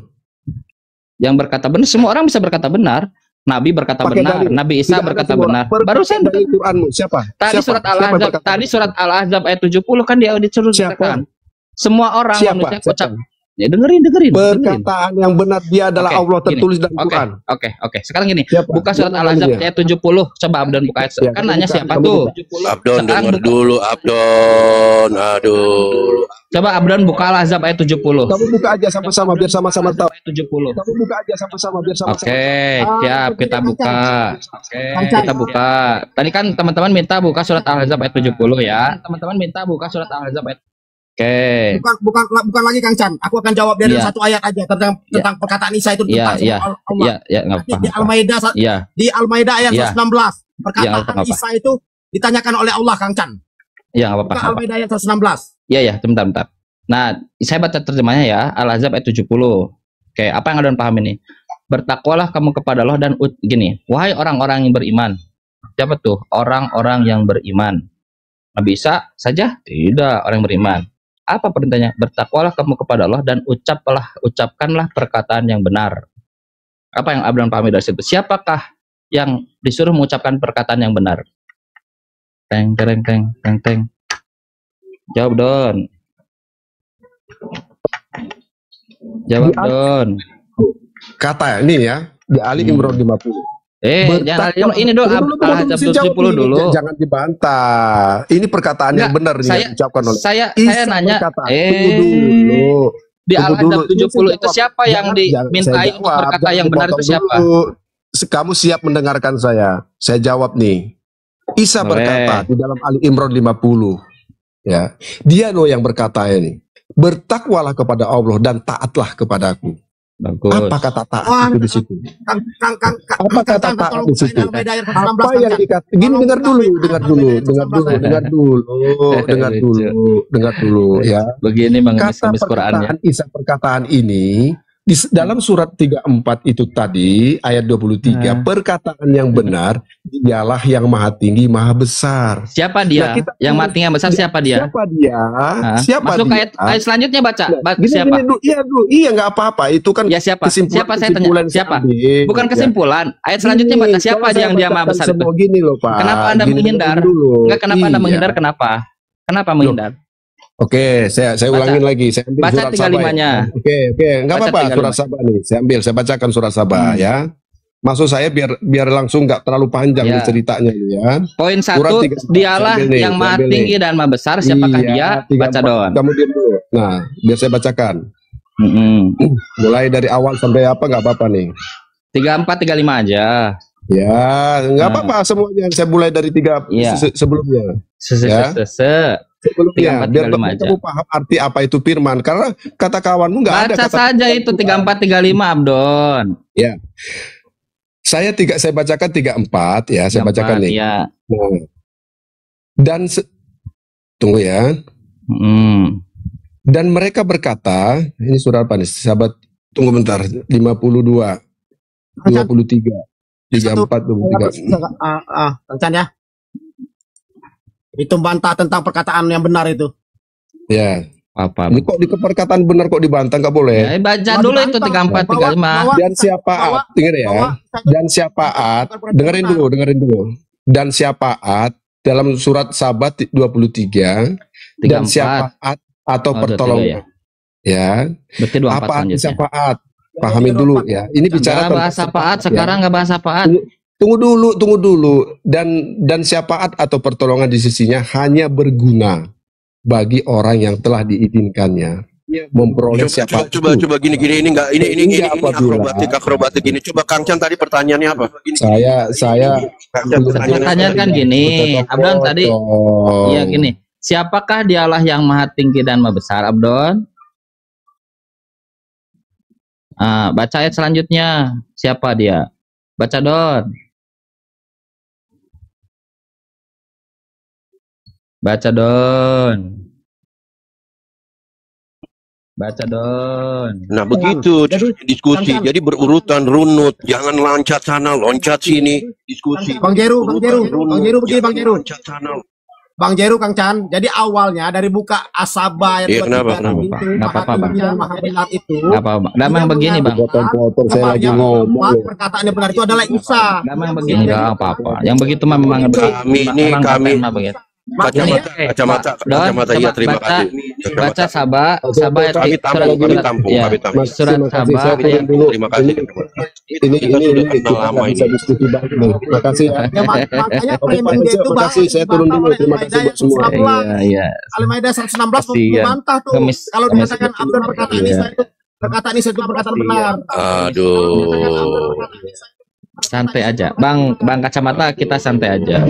Yang berkata benar, semua orang bisa berkata benar. Nabi berkata Pakai benar, dalil. Nabi Isa Tidak ada berkata semua benar. orang. Barusan Dari Quranmu siapa? tadi Siapa? surat Siapa yang Al-Ahzab, berkata? tadi surat Al-Ahzab ayat 70 kan dia disuruh Siapa? katakan. Semua orang Siapa? manusia Siapa? ucap. Ya dengerin. Perkataan yang benar dia adalah Oke, Allah tertulis dalam Oke, Quran. oke. Sekarang gini, Siapa? buka surat Mana Al-Ahzab namanya? ayat 70. Coba Abdon buka ayat. Ya, Kan kamu nanya buka, siapa kamu tuh? buka. Abdon, Sekarang denger buka. dulu, Abdon. Aduh. Coba Abdon buka Al-Ahzab ayat 70. Kamu buka aja sama-sama biar sama-sama tahu. Ayat 70. Kamu buka aja sama-sama biar sama-sama. Oke, siap kita buka. Oke, Lancar. kita buka. Tadi kan teman-teman minta buka surat Al-Ahzab ayat 70 ya. Teman-teman minta buka surat Al-Ahzab ayat. Oke. Bukan lagi Kang Chan. Aku akan jawab dari Iya. satu ayat aja tentang perkataan Isa itu Iya, tentang iya. Allah. Iya, enggak Nanti apa-apa. di Iya, Al-Maidah ayat Iya. 116. Iya, Perkataan apa-apa. Isa itu ditanyakan oleh Allah Kang Chan. iya enggak Buka apa-apa. Al-Maidah ayat 116. Iya, bentar. Nah, saya baca terjemahnya ya, Al-Ahzab ayat 70. Oke, apa yang Adon paham ini? bertakwalah kamu kepada Allah dan gini, wahai orang-orang yang beriman. Siapa tuh orang-orang yang beriman? Nabi Isa saja? Tidak, orang yang beriman. Apa perintahnya? Bertakwalah kamu kepada Allah dan ucapkanlah perkataan yang benar. Apa yang Abdan pahami dari situ? Siapakah yang disuruh mengucapkan perkataan yang benar? Teng teng teng teng teng. Jawab Don. Jawab Don. Kata ini ya di Ali Imran 50. Jangan ini dulu Al-Hajjab 70 dulu. Jangan dibantah. Ini perkataan yang benar yang diucapkan oleh saya nanya. Dulu. Di Al-Hajjab 70 itu siapa yang dimintai untuk berkata yang benar itu siapa? Kamu siap mendengarkan saya? Saya jawab nih. Isa berkata di dalam Ali Imran 50. Ya, dia loh yang berkata ini. Bertakwalah kepada Allah dan taatlah kepadaku. Bagus. Apa kata taat itu di situ? Apa kata taat di situ? Apa yang dikatakan? Gini, dengar dulu ya. Begini mengemis Qurannya. Isa perkataan ini di dalam surat 34 itu tadi ayat 23 perkataan yang benar, dialah yang maha tinggi maha besar. Siapa dia? Yang maha tinggi besar siapa dia? Siapa Masuk dia? ayat selanjutnya baca. Siapa? Iya nggak apa-apa itu kan ya siapa? Siapa saya tanya? Siapa? Bukan kesimpulan. Ayat selanjutnya baca siapa yang dia maha besar itu? Gini loh, Pak. Kenapa Anda menghindar? Enggak, kenapa Anda menghindar? Kenapa menghindar? Oke, saya ulangin lagi. Saya ambil baca surat Sabah. Ya. Oke, enggak apa-apa surat Sabah nih. Saya bacakan surat Sabah ya. Maksud saya biar langsung nggak terlalu panjang nih ceritanya ini ya. Poin 1, dialah yang maha tinggi dan maha besar. Siapakah dia? Baca Don. Kamu diam dulu. Nah, biar saya bacakan. Mulai dari awal sampai apa nggak apa-apa nih. 34, 35 aja. Ya, nggak apa-apa semuanya. Saya mulai dari 3 sebelumnya. Sebelumnya, biar kamu paham arti apa itu firman. Karena kata kawanmu nggak ada. Baca saja itu 34, 35 Abdon. Ya, saya bacakan 34 ya. Saya bacakan nih. Ya. Nah, dan tunggu ya. Dan mereka berkata, ini surat apa nih? Sahabat, tunggu bentar. 52, 23. 34, 23. Kencan ya. Itu bantah tentang perkataan yang benar itu. Ya. Apa? Ini kok di perkataan benar kok dibantah, nggak boleh. Ya, baca dulu itu 34, 35. Dan syafaat, dengar ya. Dan syafaat, dengerin dulu. Dan syafaat dalam surat Sabat 23. Dan syafaat atau pertolongan. Ya. Berarti 24 apa syafaat? Pahami dulu ya. Ini bicara tentang bahasa syafaat sekarang, nggak bahasa syafaat. Tunggu dulu. Dan syafaat atau pertolongan di sisinya hanya berguna bagi orang yang telah diizinkannya memperoleh syafaat. Coba gini ini akrobatik gini. Coba Kang Chan tadi pertanyaannya apa? Saya pertanyaan gini. Abdon tadi iya gini. Siapakah dialah yang maha tinggi dan maha besar, Abdon? Baca ayat selanjutnya. Siapa dia? Baca Don. Baca Don. Nah begitu diskusi. Jadi berurutan runut. Jangan loncat sana, loncat sini. Diskusi. Bang Jeru begini Bang Jeru. Loncat sana. Bang Jeru, Kang Chan, jadi awalnya dari buka Asaba ayat 23 itu, Damang begini Bang. Saya lagi ngomong. Perkataan yang benar itu adalah Isa. Damang begini, enggak apa-apa. Yang begitu memang kami kacamata iya, terima kasih. Baca Sabah kami tampung surat Sabah ayat terima kasih. Ini lama ini. Terima kasih ya. Makanya framing dia itu kasih, saya turun dulu. Terima kasih buat semua. Iya. Al-Maidah 116 membantah tuh. Kalau dikatakan Abdul perkataan Isa itu perkataan benar. Aduh. Santai aja. Bang kacamata, kita santai aja.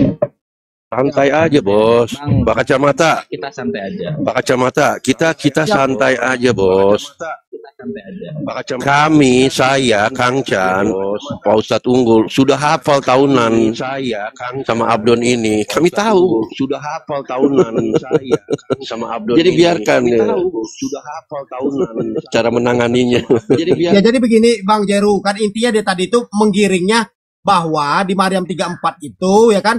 Santai aja, Bos. Bang, Pak Kacamata, kita santai aja. Pak Kacamata, kita santai aja, Bos. Kita santai aja. Pak Kacamata. Kami, saya, Kang Chan, Pak Ustadz Unggul, sudah hafal tahunan saya, Kang sama Abdon ini. Kami tahu sudah hafal tahunan saya sama Abdon. Jadi biarkan ya. Sudah hafal tahunan cara menanganinya. Ya jadi begini Bang Jeru, kan intinya dia tadi itu menggiringnya bahwa di Maryam 34 itu ya kan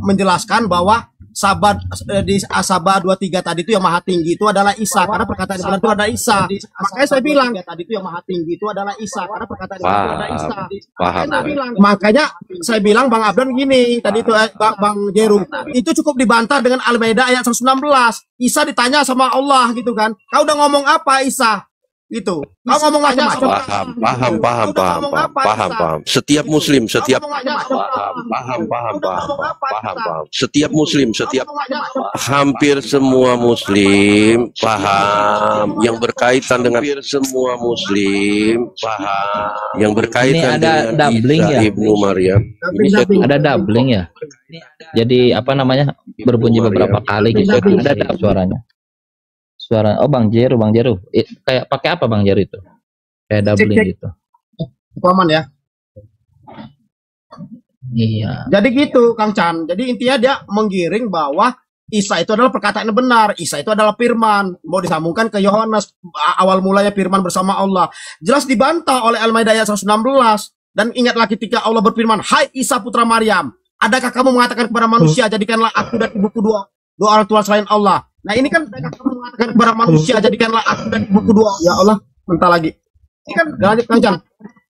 menjelaskan bahwa Sabah di Asabah 23 tadi itu yang maha tinggi itu adalah Isa, karena perkataan yang benar itu adalah Isa. Makanya saya bilang tadi itu yang maha tinggi itu adalah Isa, karena perkataan yang benar itu adalah Isa. Paham. Makanya saya bilang Bang Abdon gini tadi itu Bang Jeru, itu cukup dibantah dengan Al-Maidah ayat 116. Isa ditanya sama Allah gitu kan, kau udah ngomong apa Isa? Itu. Kau ngomong macam-macam. Paham. Setiap muslim, setiap Setiap muslim, hampir semua muslim paham yang berkaitan dengan semua muslim paham yang berkaitan Ini ada dengan doubling Isa ya? Ibnu Maryam. Ada doubling ya. Jadi apa namanya berbunyi beberapa kali gitu. Ada suaranya. Suara. Oh Bang Jeru. Kayak pakai apa Bang Jeru itu? Kayak doubling gitu. Aman ya. Iya. Jadi gitu Kang Chan. Jadi intinya dia menggiring bahwa Isa itu adalah perkataan yang benar. Isa itu adalah firman. Mau disambungkan ke Yohanes awal mulanya firman bersama Allah. Jelas dibantah oleh Al-Maidah ayat 116. Dan ingatlah ketika Allah berfirman, "Hai Isa putra Maryam, adakah kamu mengatakan kepada manusia, jadikanlah aku dan ibuku dua orang Tuhan selain Allah?" Nah ini kan kamu mengatakan kepada manusia, jadikanlah aku dan ibuku dua. Ya Allah, mentah lagi. Ini kan lanjut Kang Chan.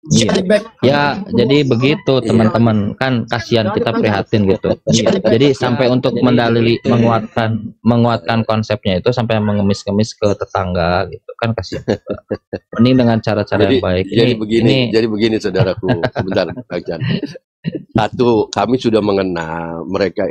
Iya. Ya, jadi begitu teman-teman, kan kasihan kita prihatin gitu. Iya. Jadi sampai untuk mendalili menguatkan konsepnya itu sampai mengemis-kemis ke tetangga gitu kan kasihan. Mending dengan cara-cara yang baik. Jadi begini saudaraku, sebentar Kang Chan. Satu, kami sudah mengenal mereka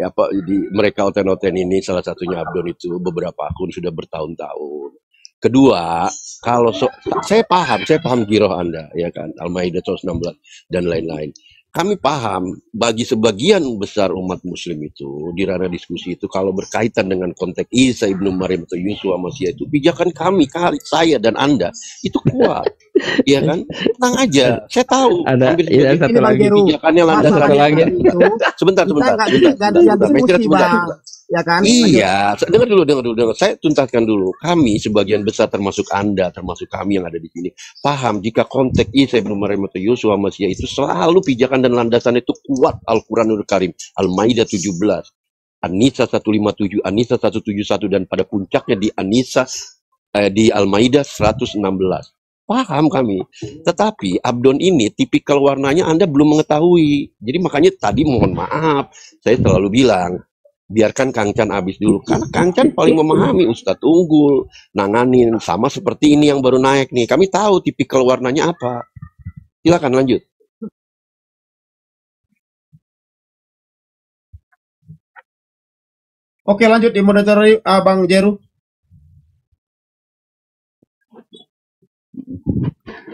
mereka oten-oten ini, salah satunya Abdon itu beberapa akun sudah bertahun-tahun. Kedua, kalau saya paham giroh Anda ya kan, Al-Maidah 116 dan lain-lain. Kami paham bagi sebagian besar umat muslim itu di ranah diskusi itu kalau berkaitan dengan konteks Isa Ibnu Maryam atau Yusuf Masih itu pijakan kami, saya dan Anda itu kuat. Iya kan? Tenang aja. Saya tahu. Ada satu lagi pijakannya lantas lagi. Sebentar. Ya kan? Iya, dengar dulu. Saya tuntaskan dulu. Kami sebagian besar termasuk Anda, termasuk kami yang ada di sini, paham jika konteks Isa Ibnu Maryam atau Yusuf Masih itu selalu pijakan dan landasan itu kuat Al-Qur'anul Karim, Al-Maidah 17, An-Nisa 157, An-Nisa 171 dan pada puncaknya di An-Nisa di Al-Maidah 116. Paham kami. Tetapi Abdon ini tipikal warnanya Anda belum mengetahui. Jadi makanya tadi mohon maaf, saya selalu bilang biarkan Kang Chan habis dulu, karena Kang Chan paling memahami Ustadz Unggul, nanganin sama seperti ini yang baru naik nih. Kami tahu tipikal warnanya apa. Silakan lanjut. Oke lanjut di moderator Bang Jeru.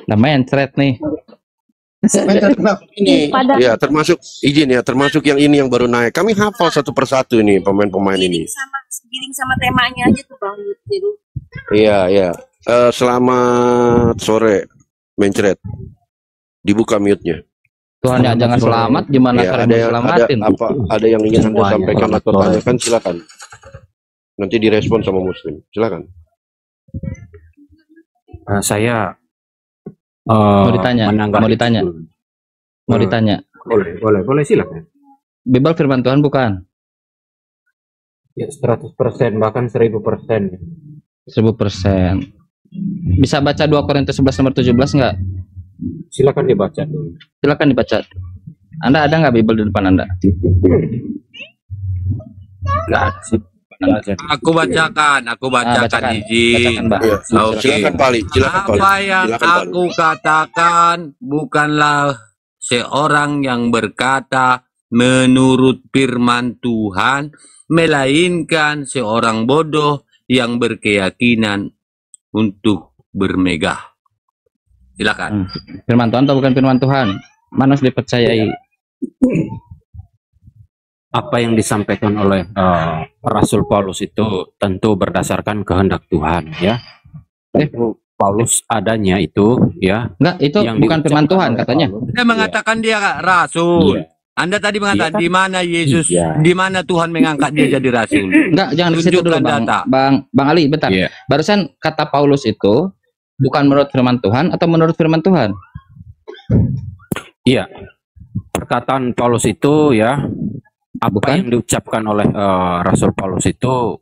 Namanya thread nih. Ini ya termasuk yang ini yang baru naik. Kami hafal satu persatu ini pemain-pemain ini. Giring sama temanya aja tuh Bang Jeru. Iya. Selamat sore, Mencret. Dibuka mute-nya. Tuhan ya jangan selamat, gimana Ya, cara selamatin? ada yang ingin Anda sampaikan atau tanyakan, silakan. Nanti direspon sama Muslim. Silakan. Saya Mau ditanya. boleh silakan. Bible firman Tuhan bukan? Ya 100% bahkan 1000%. 1000%. Bisa baca 2 Korintus 11 nomor 17 enggak? Silakan dibaca dulu. Silakan dibaca. Anda ada nggak Bible di depan Anda? Enggak sih. Aku bacakan izin. Bacakan, Mbak. Oke. Silakan Pali. Apa yang aku katakan bukanlah seorang yang berkata menurut firman Tuhan, melainkan seorang bodoh yang berkeyakinan untuk bermegah. Silakan. Firman Tuhan atau bukan firman Tuhan? Mana harus dipercayai? apa yang disampaikan oleh Rasul Paulus itu tentu berdasarkan kehendak Tuhan, ya. Paulus adanya itu, ya. Enggak, itu yang bukan firman diucapkan Tuhan oleh katanya. Paulus. Anda mengatakan dia rasul. Iya. Anda tadi mengatakan Iya kan? di mana Yesus, Iya. di mana Tuhan mengangkat dia jadi rasul. Enggak, jangan di situ dulu, Tunjukkan Bang. data. Bang Ali, bentar. Iya. Barusan kata Paulus itu bukan menurut firman Tuhan atau menurut firman Tuhan? Iya. Perkataan Paulus itu, ya, apa Bukan? yang diucapkan oleh Rasul Paulus itu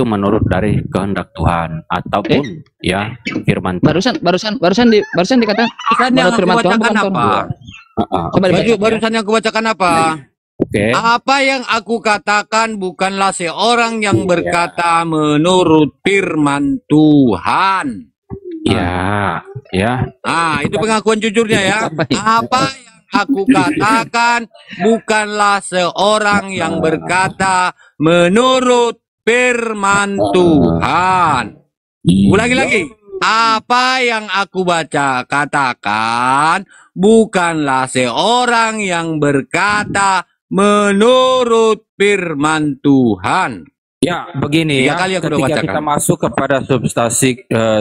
menurut dari kehendak Tuhan ataupun ya firman Tuhan. Barusan dikatakan Barusan yang menurut aku firman Tuhan bacakan bukan apa? Coba dibaca. Barusan yang aku bacakan apa? Oke. Apa yang aku katakan bukanlah seorang yang berkata menurut firman Tuhan. Ya, ya. Ah, itu pengakuan jujurnya ya. Apa yang aku katakan bukanlah seorang yang berkata menurut firman Tuhan. Ulangi lagi. Apa yang aku baca katakan bukanlah seorang yang berkata menurut firman Tuhan. Ya, begini Tiga ya. kali aku udah Ketika bacakan. kita masuk kepada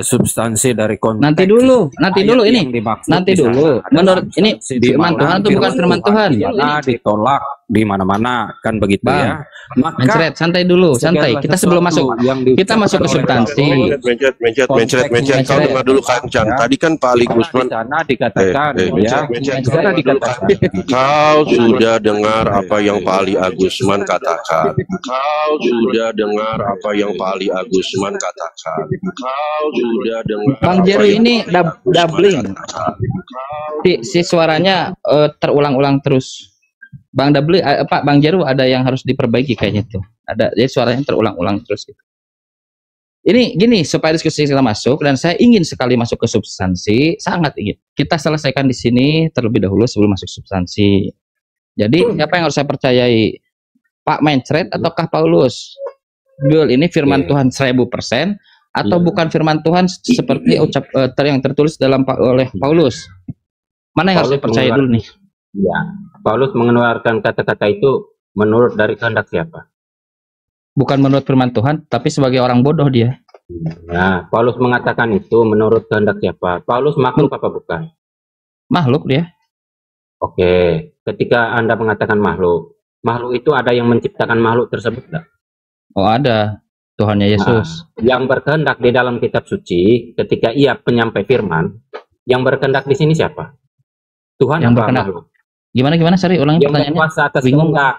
substansi dari konteks. Nanti dulu ayat ini. yang dimaksud Nanti di sana dulu. ada Menurut ini substansi di firman mana Tuhan atau bukan firman Tuhan? di mana ditolak di mana-mana kan begitu Bang, ya. Maka Mencret, santai dulu, santai. segala Kita sebelum masuk, sesuatu yang kita masuk ke diucapkan oleh substansi. Paulus, mencet. Kau dengar dulu Kang-Chan. ya. Tadi kan Pak Ali Karena Gusman, di sana dikatakan mencet. di sana dikatakan Kau sudah dengar apa yang Pak Ali Agusman katakan. Kau sudah dengar apa yang Pak Ali Agusman katakan. Kau sudah dengar. Bang Jeru apa yang ini Pak Ali Agusman doubling. katakan. Si suaranya terulang-ulang terus. Bang Pak Bang Jeru ada yang harus diperbaiki kayaknya tuh. Ada, jadi suaranya terulang-ulang terus gitu. Ini gini supaya diskusi kita masuk dan saya ingin sekali masuk ke substansi, sangat ingin. Kita selesaikan di sini terlebih dahulu sebelum masuk substansi. Jadi siapa yang harus saya percayai? Pak Mencret ataukah Paulus? Duel ini firman Tuhan 1000% atau bukan firman Tuhan seperti yang tertulis oleh Paulus? Mana yang harus saya percaya dulu nih? ya, Paulus mengeluarkan kata-kata itu menurut dari kehendak siapa? Bukan menurut firman Tuhan, tapi sebagai orang bodoh dia. Nah, Paulus mengatakan itu menurut kehendak siapa? Paulus makhluk apa bukan? Makhluk dia. Oke, ketika Anda mengatakan makhluk itu ada yang menciptakan makhluk tersebut enggak? Oh ada, Tuhannya Yesus. Yang berkehendak di dalam kitab suci ketika ia penyampai firman, yang berkehendak di sini siapa? Tuhan Yang apa berkehendak. makhluk? Gimana sari ulangi Yang pertanyaannya. berkuasa atas Bingung. kehendak.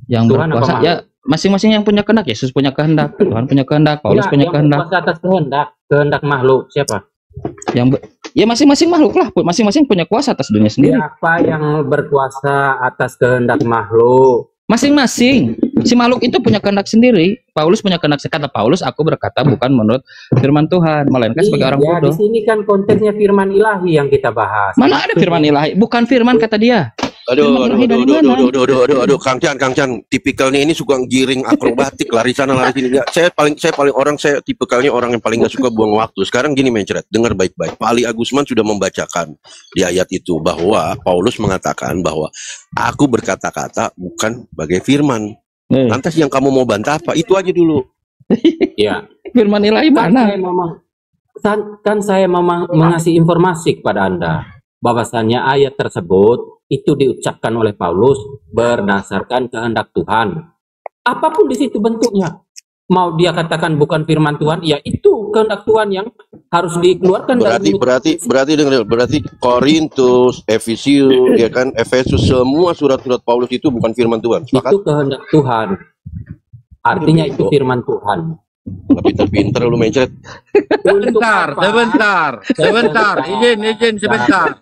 Yang Tuhan apa berkuasa makhluk? ya masing-masing yang punya kehendak. Yesus punya kehendak, Tuhan punya kehendak, Paulus Ya, punya yang kehendak. berkuasa atas kehendak makhluk siapa? Ya masing-masing makhluk lah, masing-masing punya kuasa atas dunia sendiri. Siapa yang berkuasa atas kehendak makhluk? Masing-masing. Si makhluk itu punya kehendak sendiri. Paulus punya kehendak. Kata Paulus, aku berkata bukan menurut firman Tuhan, melainkan sebagai orang bodoh. Di sini kan konteksnya firman ilahi yang kita bahas. Mana ada firman ilahi? Bukan firman kata dia. Aduh, Kang Chan, tipikalnya ini suka giring akrobatik, lari sana lari sini. Nggak, saya tipikalnya orang yang paling nggak suka buang waktu. Sekarang gini Mencret, dengar baik-baik. Pak Ali Agusman sudah membacakan di ayat itu bahwa Paulus mengatakan bahwa aku berkata-kata bukan bagai firman. Lantas yang kamu mau bantah apa? Itu aja dulu. Ya. Firman ilahi mana? Kan saya mengasih informasi kepada Anda bahwasannya ayat tersebut itu diucapkan oleh Paulus berdasarkan kehendak Tuhan. Apapun di situ bentuknya. Mau dia katakan bukan firman Tuhan, ya itu kehendak Tuhan yang harus dikeluarkan. Berarti Korintus, Efesius, ya kan, Efesus, semua surat-surat Paulus itu bukan firman Tuhan. Sepakat? Itu kehendak Tuhan. Artinya itu firman Tuhan. Pinter lu Mencret. Sebentar. Izin sebentar.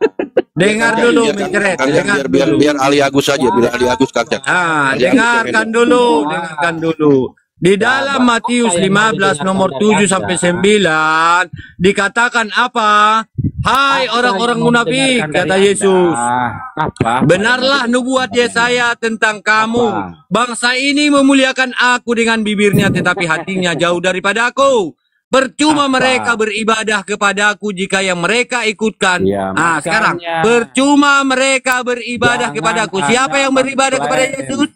Dengar dulu Mencret. Biar Ali Agus saja, biar Ali Agus Kang. Dengarkan dulu. Di dalam Matius 15 nomor 7 sampai 9 dikatakan apa? Hai orang-orang munafik, kata Yesus. Benarlah nubuat Yesaya tentang kamu. Bangsa ini memuliakan aku dengan bibirnya, tetapi hatinya jauh daripada aku. Percuma mereka beribadah kepadaku jika yang mereka ikutkan. Sekarang percuma mereka beribadah kepadaku. Siapa yang beribadah kepada Yesus?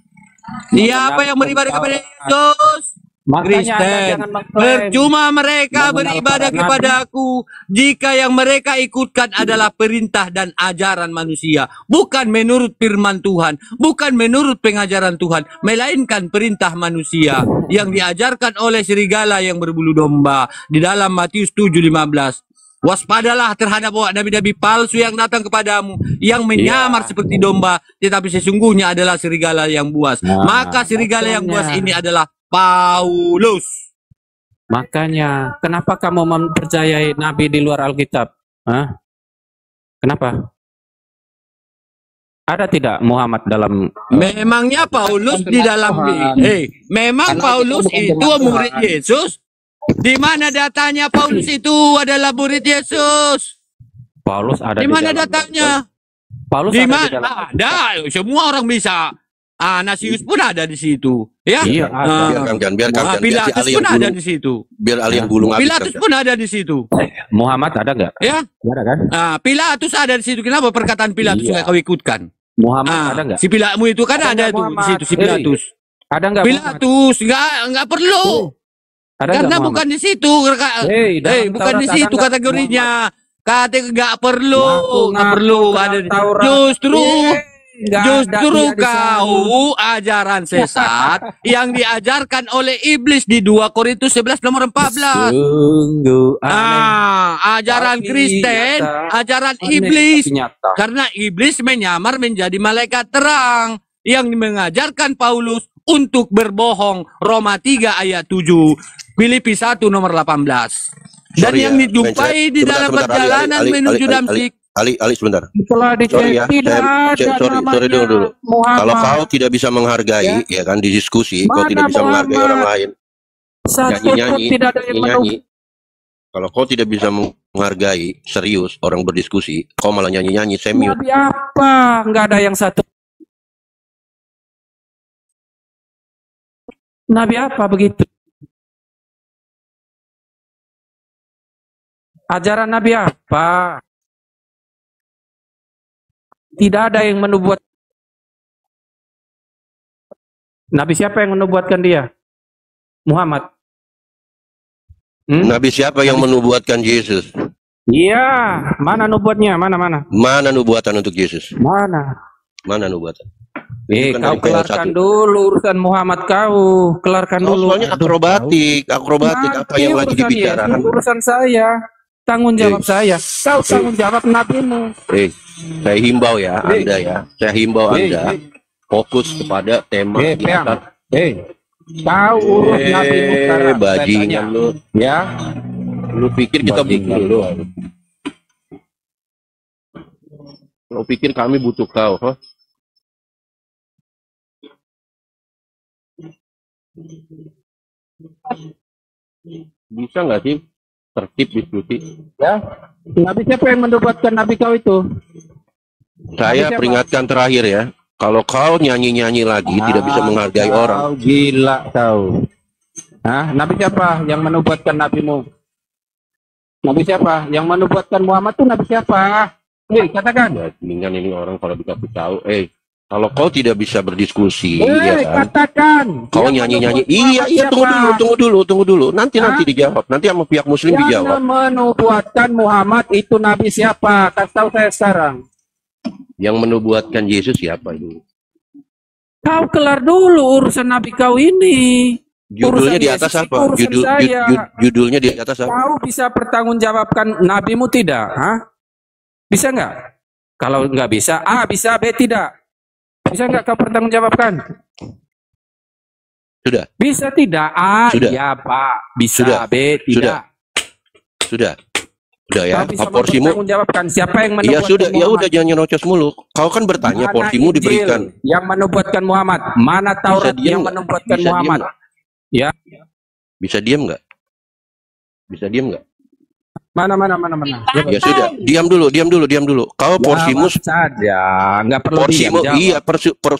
Siapa yang beribadah kepada Yesus? Makanya Anda Kristen. jangan mengklaim Percuma mereka mengenal beribadah para nabi. kepadaku jika yang mereka ikutkan adalah perintah dan ajaran manusia, bukan menurut firman Tuhan, bukan menurut pengajaran Tuhan, melainkan perintah manusia yang diajarkan oleh serigala yang berbulu domba di dalam Matius 7:15. Waspadalah terhadap nabi-nabi palsu yang datang kepadamu, yang menyamar seperti domba, tetapi sesungguhnya adalah serigala yang buas. Maka serigala yang buas ini adalah Paulus. Makanya, kenapa kamu mempercayai nabi di luar Alkitab? Hah? Kenapa? Ada tidak Muhammad dalam Memangnya Paulus di dalam memang Paulus itu murid Yesus? Di mana datanya Paulus itu adalah murid Yesus? Paulus ada Di mana dalam datanya? Paulus Di ada di mana? dalam Ada, semua orang bisa. Nasius pun ada di situ, ya. Iya, ada. Biar Kang Jan, biar si Pilatus Ali pun yang ada gulung, di situ. biar Ali yang gulung habis. Pilatus Kang Jan. pun ada di situ, Muhammad ada nggak? ya. Nggak ada kan? Pilatus ada di situ. Kenapa perkataan Pilatus Iya. nggak kau ikutkan? Muhammad ada nggak? Si Pilatus itu kan Ada ada nggak tuh di Muhammad? situ si Pilatus. Ada nggak Muhammad? Pilatus nggak perlu. Ada Karena nggak bukan Muhammad? di situ. Dalam Bukan di Taurat situ ada nggak kategorinya. Kata nggak perlu, nggak Ngaku-ngaku perlu dalam ada. Taurat. Justru Nggak ada Justru dia di sana. kau ajaran sesat yang diajarkan oleh iblis di 2 Korintus 11 nomor 14. Sungguh aneh. Ajaran Tapi Kristen, nyata. ajaran Aneh iblis. tapi nyata. Karena iblis menyamar menjadi malaikat terang yang mengajarkan Paulus untuk berbohong. Roma 3 ayat 7, Filipi 1 nomor 18. Dan Sorry yang ya, dijumpai di dalam sebentar, perjalanan menuju Damsyik. Ali sebentar. Setelah Sorry ya, tidak sorry namanya dulu. Muhammad. Kalau kau tidak bisa menghargai, ya kan, di diskusi, kau Mana tidak bisa menghargai Muhammad? orang lain, Satu pun nyanyi-nyanyi, tidak ada yang nyanyi. Kalau kau tidak bisa menghargai serius orang berdiskusi, kau malah nyanyi-nyanyi, saya mute. Nabi apa? Nggak ada yang satu. Nabi apa begitu? Ajaran Nabi apa? Tidak ada yang menubuat. Nabi siapa yang menubuatkan dia? Muhammad. Nabi siapa yang menubuatkan Yesus? Iya, mana nubuatnya? Mana? Mana nubuatan untuk Yesus? Mana? Mana nubuatan? Kau Bukan dari kelarkan PL1. dulu urusan Muhammad kau. Kelarkan Oh, dulu. soalnya akrobatik apa yang lagi urusan dibicarakan? Yesus, urusan saya. Tanggung jawab saya. Kau tanggung jawab nabimu. Saya himbau ya, Anda ya. Saya himbau Anda fokus kepada tema di atas. Kau urus nabimu sekarang. Bajingan lu. Ya. Lu pikir kita butuh lu? Lu pikir kami butuh kau? Huh? Bisa nggak sih tertib diskusi? Ya. Nabi siapa yang menubuatkan nabi kau itu? Saya siapa? peringatkan terakhir ya. Kalau kau nyanyi-nyanyi lagi tidak bisa menghargai orang. Kau gila kau. Nabi siapa yang menubuatkan nabimu? Nabi siapa yang menubuatkan Muhammad tuh nabi siapa? Katakan. Bajingan ini orang kalau dikasih tahu. Kalau kau tidak bisa berdiskusi, ya kan? Katakan. Kau Yang nyanyi-nyanyi. menubuat Iya, Muhammad tunggu dulu. Nanti dijawab. Nanti sama pihak muslim Yang dijawab. menubuatkan Muhammad itu nabi siapa? Kasih tahu saya sekarang. Yang menubuatkan Yesus siapa itu? Kau kelar dulu urusan nabi kau ini. Judulnya di atas Yesus itu apa? urusan saya. Judulnya di atas apa? Kau bisa pertanggungjawabkan nabimu tidak? Bisa nggak? Kalau nggak bisa, A bisa, B tidak. Bisa nggak kau pertanggungjawabkan? Sudah. Bisa tidak? A, Sudah. iya Pak. Bisa, Sudah. B tidak. Sudah ya. Kau bisa Porsimu. mempertanggungjawabkan siapa yang Ya menubuatkan sudah, ya Muhammad? udah jangan nyerocos mulu. Kau kan bertanya, Mana porsimu Injil diberikan. yang menubuatkan Muhammad? Mana Taurat diam yang nggak? menubuatkan Bisa diam Muhammad? nggak? Ya. Bisa diam nggak? Bisa diam nggak? Mana? Ya sudah, diam dulu. Kau porsimu saja, nggak perlu porsimu diam, jawab. iya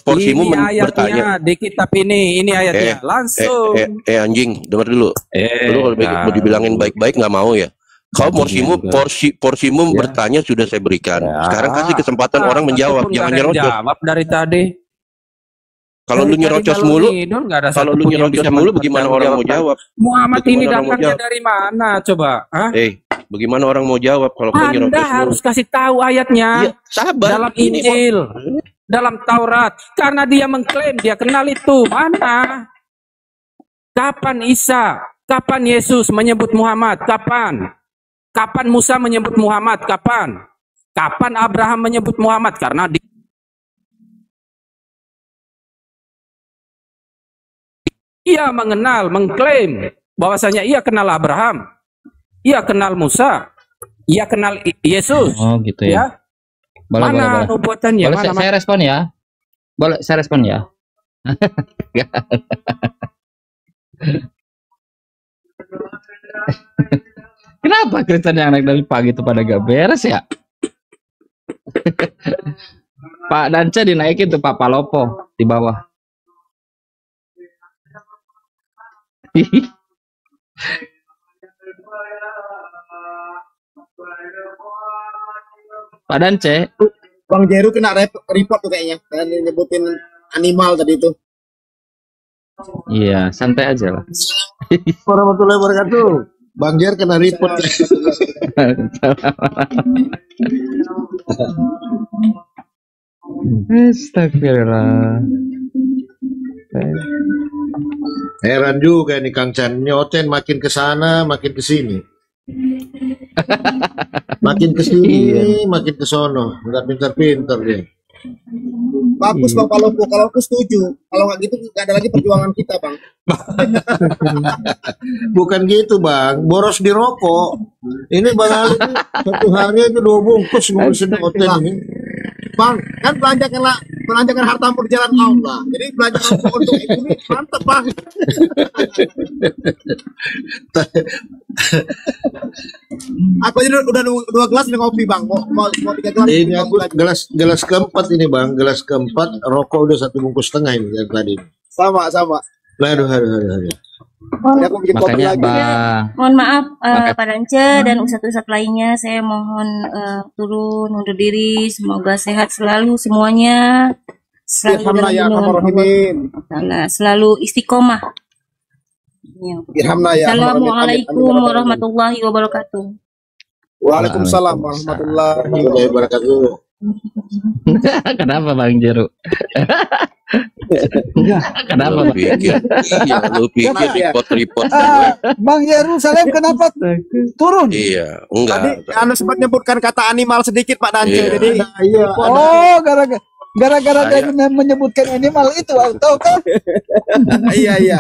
porsimu Ini ayatnya bertanya. di kitab ini ayatnya. Langsung. Anjing, dengar dulu. Lu kalau mau dibilangin baik-baik nggak mau ya. Kau porsimu bertanya sudah saya berikan. Sekarang kasih kesempatan orang menjawab, Satu pun jangan nggak ada yang nyerocos. jawab dari tadi. Kalau lu Dari nyerocos ngalor mulu, ngidul nggak ada kalau lu satupun yang nyerocos bisa mulu, bagaimana orang mau mempertanggungjawabkan. jawab? Muhammad ini Bagaimana orang mau datangnya jawab? dari mana coba? Hah? Bagaimana orang mau jawab kalau kau Anda nyerocos mulu? harus kasih tahu Iya, ayatnya sabar. dalam Ini kok Injil, dalam Taurat. Karena dia mengklaim dia kenal itu. Mana? Kapan Isa? Kapan Yesus menyebut Muhammad? Kapan? Kapan Musa menyebut Muhammad? Kapan? Kapan Abraham menyebut Muhammad? Karena dia mengenal, mengklaim bahwasanya ia kenal Abraham, ia kenal Musa, ia kenal Yesus. Oh gitu ya. Ya, Boleh, boleh, mana boleh. nubuatannya? Boleh Mana? saya respon ya? Boleh saya respon ya? Kenapa Kristen yang naik dari pagi itu pada gak beres ya? Pak Danca dinaikin tuh Pak Palopo di bawah. Pak Dance, Bang Jeru kena report tuh kayaknya. Dan nyebutin animal tadi itu. iya santai aja lah. Warahmatullahi wabarakatuh. Bang Jer kena report. Astagfirullah. Heran juga nih Kang Chan. Nyoten makin ke sana, makin ke sini. Makin ke sini, makin ke sono. Enggak pintar-pintar dia. Bagus Bang Palopo, kalau aku setuju. Kalau nggak gitu nggak ada lagi perjuangan kita Bang. Bukan gitu Bang, boros di rokok. Ini Bang Ali ini satu hari itu 2 bungkus ngurusin hotel ini. Bang, kan belanjakan hartamu di jalan Allah. Jadi belanja rokok untuk ini mantep Bang. Aku aja udah 2 gelas nih kopi Bang. Mau 3 gelas. Ini aku gelas keempat ini Bang, gelas keempat, rokok udah 1,5 bungkus ini dari tadi. Sama. Aduh. Jadi aku bikin kopi Makanya lagi. Bang, Mohon maaf Pak Dance dan ustadz-ustadz lainnya, saya mohon turun undur diri. Semoga sehat selalu semuanya, selalu dalam Irhamna ya lindungan Arhamar Allah Rahimin. Ta'ala, selalu istiqomah. Ya. Irhamna ya Arhamar Rahimin. Amin, Assalamualaikum amin. warahmatullahi wabarakatuh. Waalaikumsalam warahmatullahi wabarakatuh. kenapa Bang Jeru? Kenapa Lu Bang? pikir, iya, lu pikir report-report Bang Yerusalem kenapa turun? Iya, Tadi enggak. Anda sempat nyebutkan kata animal sedikit Pak Dance. Iya. Jadi Iya, Oh, gara-gara dia Saya- menyebutkan animal itu, tahu kan? iya.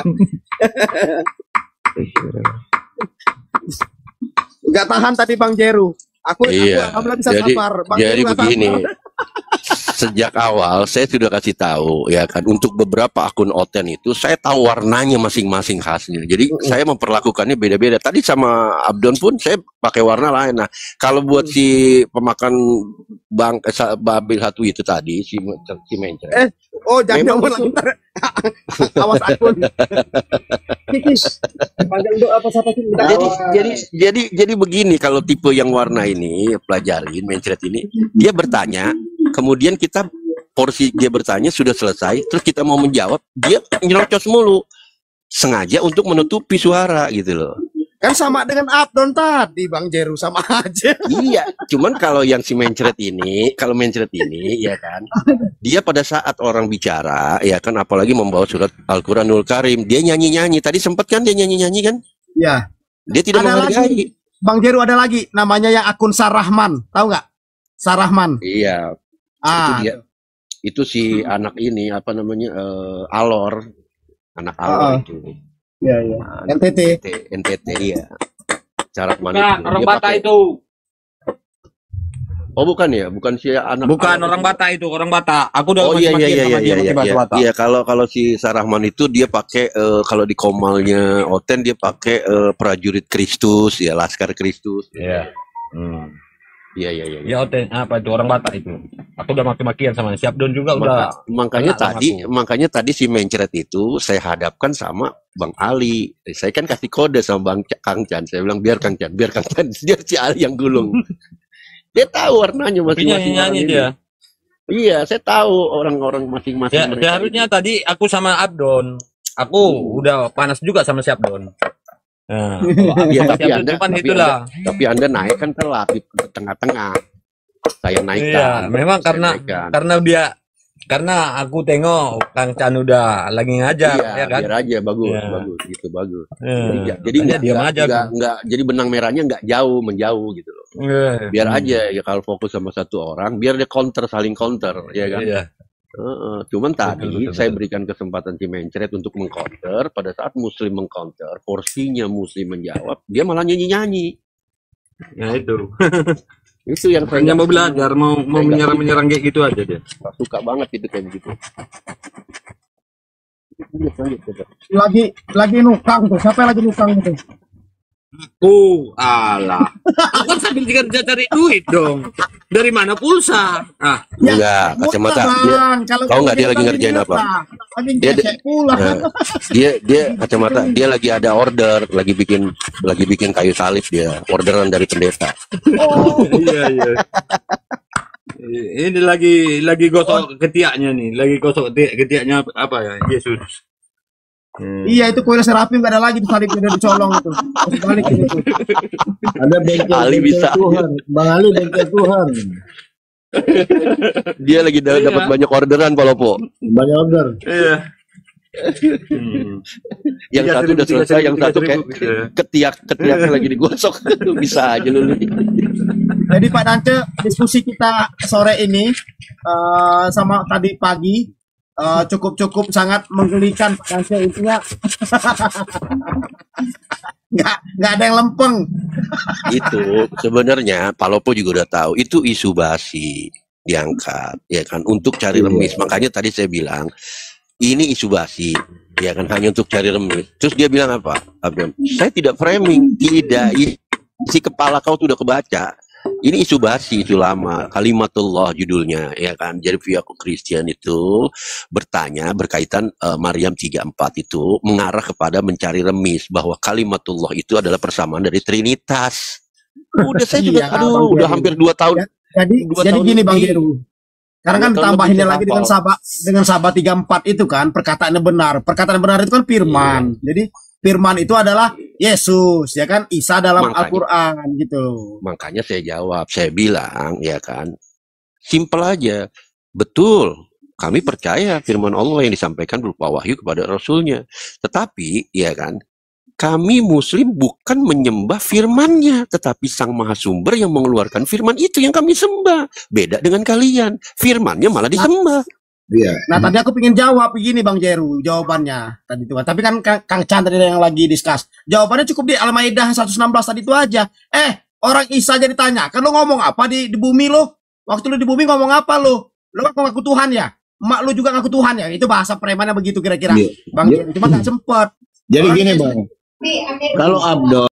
Nggak tahan tadi Bang Jeru. Aku Iya, alhamdulillah bisa jadi sabar. Bang jadi Jeru nggak begini. sabar. Sejak awal saya sudah kasih tahu ya kan, untuk beberapa akun Oten itu saya tahu warnanya masing-masing khasnya. Jadi saya memperlakukannya beda-beda. Tadi sama Abdon pun saya pakai warna lain. Nah, kalau buat si pemakan babil satu itu tadi si mencret. Oh, jangan Memang ngomong lagi ntar. Awas akun. Kikis. Panggil doa apa siapa sih? Jadi begini, kalau tipe yang warna ini pelajarin mencret ini, dia bertanya, kemudian kita porsi dia bertanya sudah selesai, terus kita mau menjawab, dia nyerocos mulu, sengaja untuk menutupi suara gitu loh. Kan sama dengan Abdon tadi Bang Jeru, sama aja. Iya, cuman kalau yang si mencret ini, ya kan, dia pada saat orang bicara, ya kan, apalagi membawa surat Al-Quranul Karim, dia nyanyi-nyanyi. Tadi sempat kan dia nyanyi-nyanyi kan? Ya. Dia tidak Ada menghargai. lagi. Bang Jeru ada lagi, namanya yang akun Sarahman, tahu nggak? Sarahman. Iya, itu Ah, dia. Itu si anak ini apa namanya, Alor, anak Alor itu. iya. Nah, NTT. NTT ya. Cara mana Bukan, orang Batak itu. Oh bukan ya, bukan si anak. Bukan Alor orang itu. Batak itu, orang Batak. Aku udah Oh iya maki-makiin sama dia pakai bahasa Batak. iya. Kalau si Sarahman itu dia pakai kalau di komalnya Oten dia pakai prajurit Kristus ya, Laskar Kristus. Iya. Iya. Ya Oten apa itu orang Batak itu. Aku udah maki-makian sama si Abdon juga udah. Makanya Kena sama makanya tadi si mencret itu saya hadapkan sama Bang Ali. Saya kan kasih kode sama Kang Chan. Saya bilang biar Kang Chan, biar si Ali yang gulung. Dia tahu warnanya Tapi masing-masing. nyanyi-nyanyi orang dia. ini. Iya, saya tahu orang-orang masing-masing Ya, mereka seharusnya itu. tadi aku sama Abdon. Aku udah panas juga sama si Abdon. Nah, kalau aku Iya, sama si Abdon cuman itulah. tapi anda naik kan telat di tengah-tengah. Saya Iya, naikkan, memang saya naikkan. karena aku tengok Kang Chan udah lagi ngajar, Iya, ya kan? biar aja bagus, Iya. bagus, gitu bagus. Iya. Jadi Makanya diam aja aku. nggak, jadi benang merahnya nggak menjauh gitu loh. Iya. Biar aja ya kalau fokus sama satu orang, biar dia saling counter, ya kan? Iya. Cuman tadi betul, saya betul. berikan kesempatan Cimencret untuk mengcounter. Pada saat Muslim mengcounter, porsinya Muslim menjawab, dia malah nyanyi-nyanyi. Nah itu. Itu yang saya Hanya mau nggak- belajar, mau saya nggak menyerang-menyerang kayak gitu aja dia. suka banget gitu kayak begitu. Lanjut, coba. Lagi nukang tuh. Siapa yang lagi nukang itu? Alah. Aku kan sambil cari duit dong. Dari mana pulsa? Ah, Enggak, kacamata. Tahu nggak dia lagi ngerjain apa? Lagi Dia- gesek pula. Nah, dia kacamata, dia lagi ada order, lagi bikin kayu salib dia, orderan dari pendeta. Oh, iya. Ini lagi gosok ketiaknya nih, lagi gosok ketiaknya apa ya? Yesus. iya itu kuil Serapim gak ada lagi di salib udah dicolong itu. Harus balik itu. Ada bengkel Ali bisa. Tuhan. Bang Ali bengkel Tuhan. Dia lagi dapat banyak orderan Palopo. Banyak order. Iya. Yang satu udah selesai, yang satu kayak ketiaknya lagi digosok. Bisa aja lu. Jadi Pak Dance, diskusi kita sore ini sama tadi pagi cukup sangat menggelikan Pak Dance, intinya nggak ada yang lempeng. Itu sebenarnya Palopo juga udah tahu itu isu basi diangkat ya kan untuk cari remis. Makanya tadi saya bilang ini isu basi ya kan hanya untuk cari remis. Terus dia bilang apa? Abram, saya tidak framing, tidak, isi kepala kau tuh udah kebaca. Ini isu basi, isu lama, Kalimatullah judulnya ya kan. Jadi pihak Kristen itu bertanya berkaitan Maryam 34 itu mengarah kepada mencari remis bahwa Kalimatullah itu adalah persamaan dari Trinitas. Udah saya juga Iya, aduh Bang udah Jeru. hampir 2 tahun. Jadi Dua jadi tahun gini Bang lebih. Jeru. Sekarang kan 2 tahun ditambahinnya lebih lagi saya dengan sahabat 34 itu kan perkataannya benar. Perkataan benar itu kan firman. Jadi firman itu adalah Yesus ya kan, Isa dalam Makanya. Al-Qur'an gitu loh. Makanya saya jawab, saya bilang ya kan, simpel aja, betul. Kami percaya firman Allah yang disampaikan berupa wahyu kepada Rasulnya. Tetapi ya kan, kami Muslim bukan menyembah firmannya, tetapi Sang Maha Sumber yang mengeluarkan firman itu yang kami sembah. Beda dengan kalian, firmannya malah disembah. Iya. Nah, tadi aku pengen jawab begini Bang Jeru jawabannya tadi itu. Tapi kan Kang Chan tadi yang lagi discuss. Jawabannya cukup di Al-Maidah 116 tadi itu aja. Orang Isa aja ditanya, kan lu ngomong apa di bumi lu? Waktu lu di bumi ngomong apa lu? Lu kan ngaku Tuhan ya? Emak lu juga ngaku Tuhan ya? Itu bahasa premannya begitu kira-kira. Iya. Bang Jeru cuma nggak sempet. Jadi gini Bang. Kalau Abdon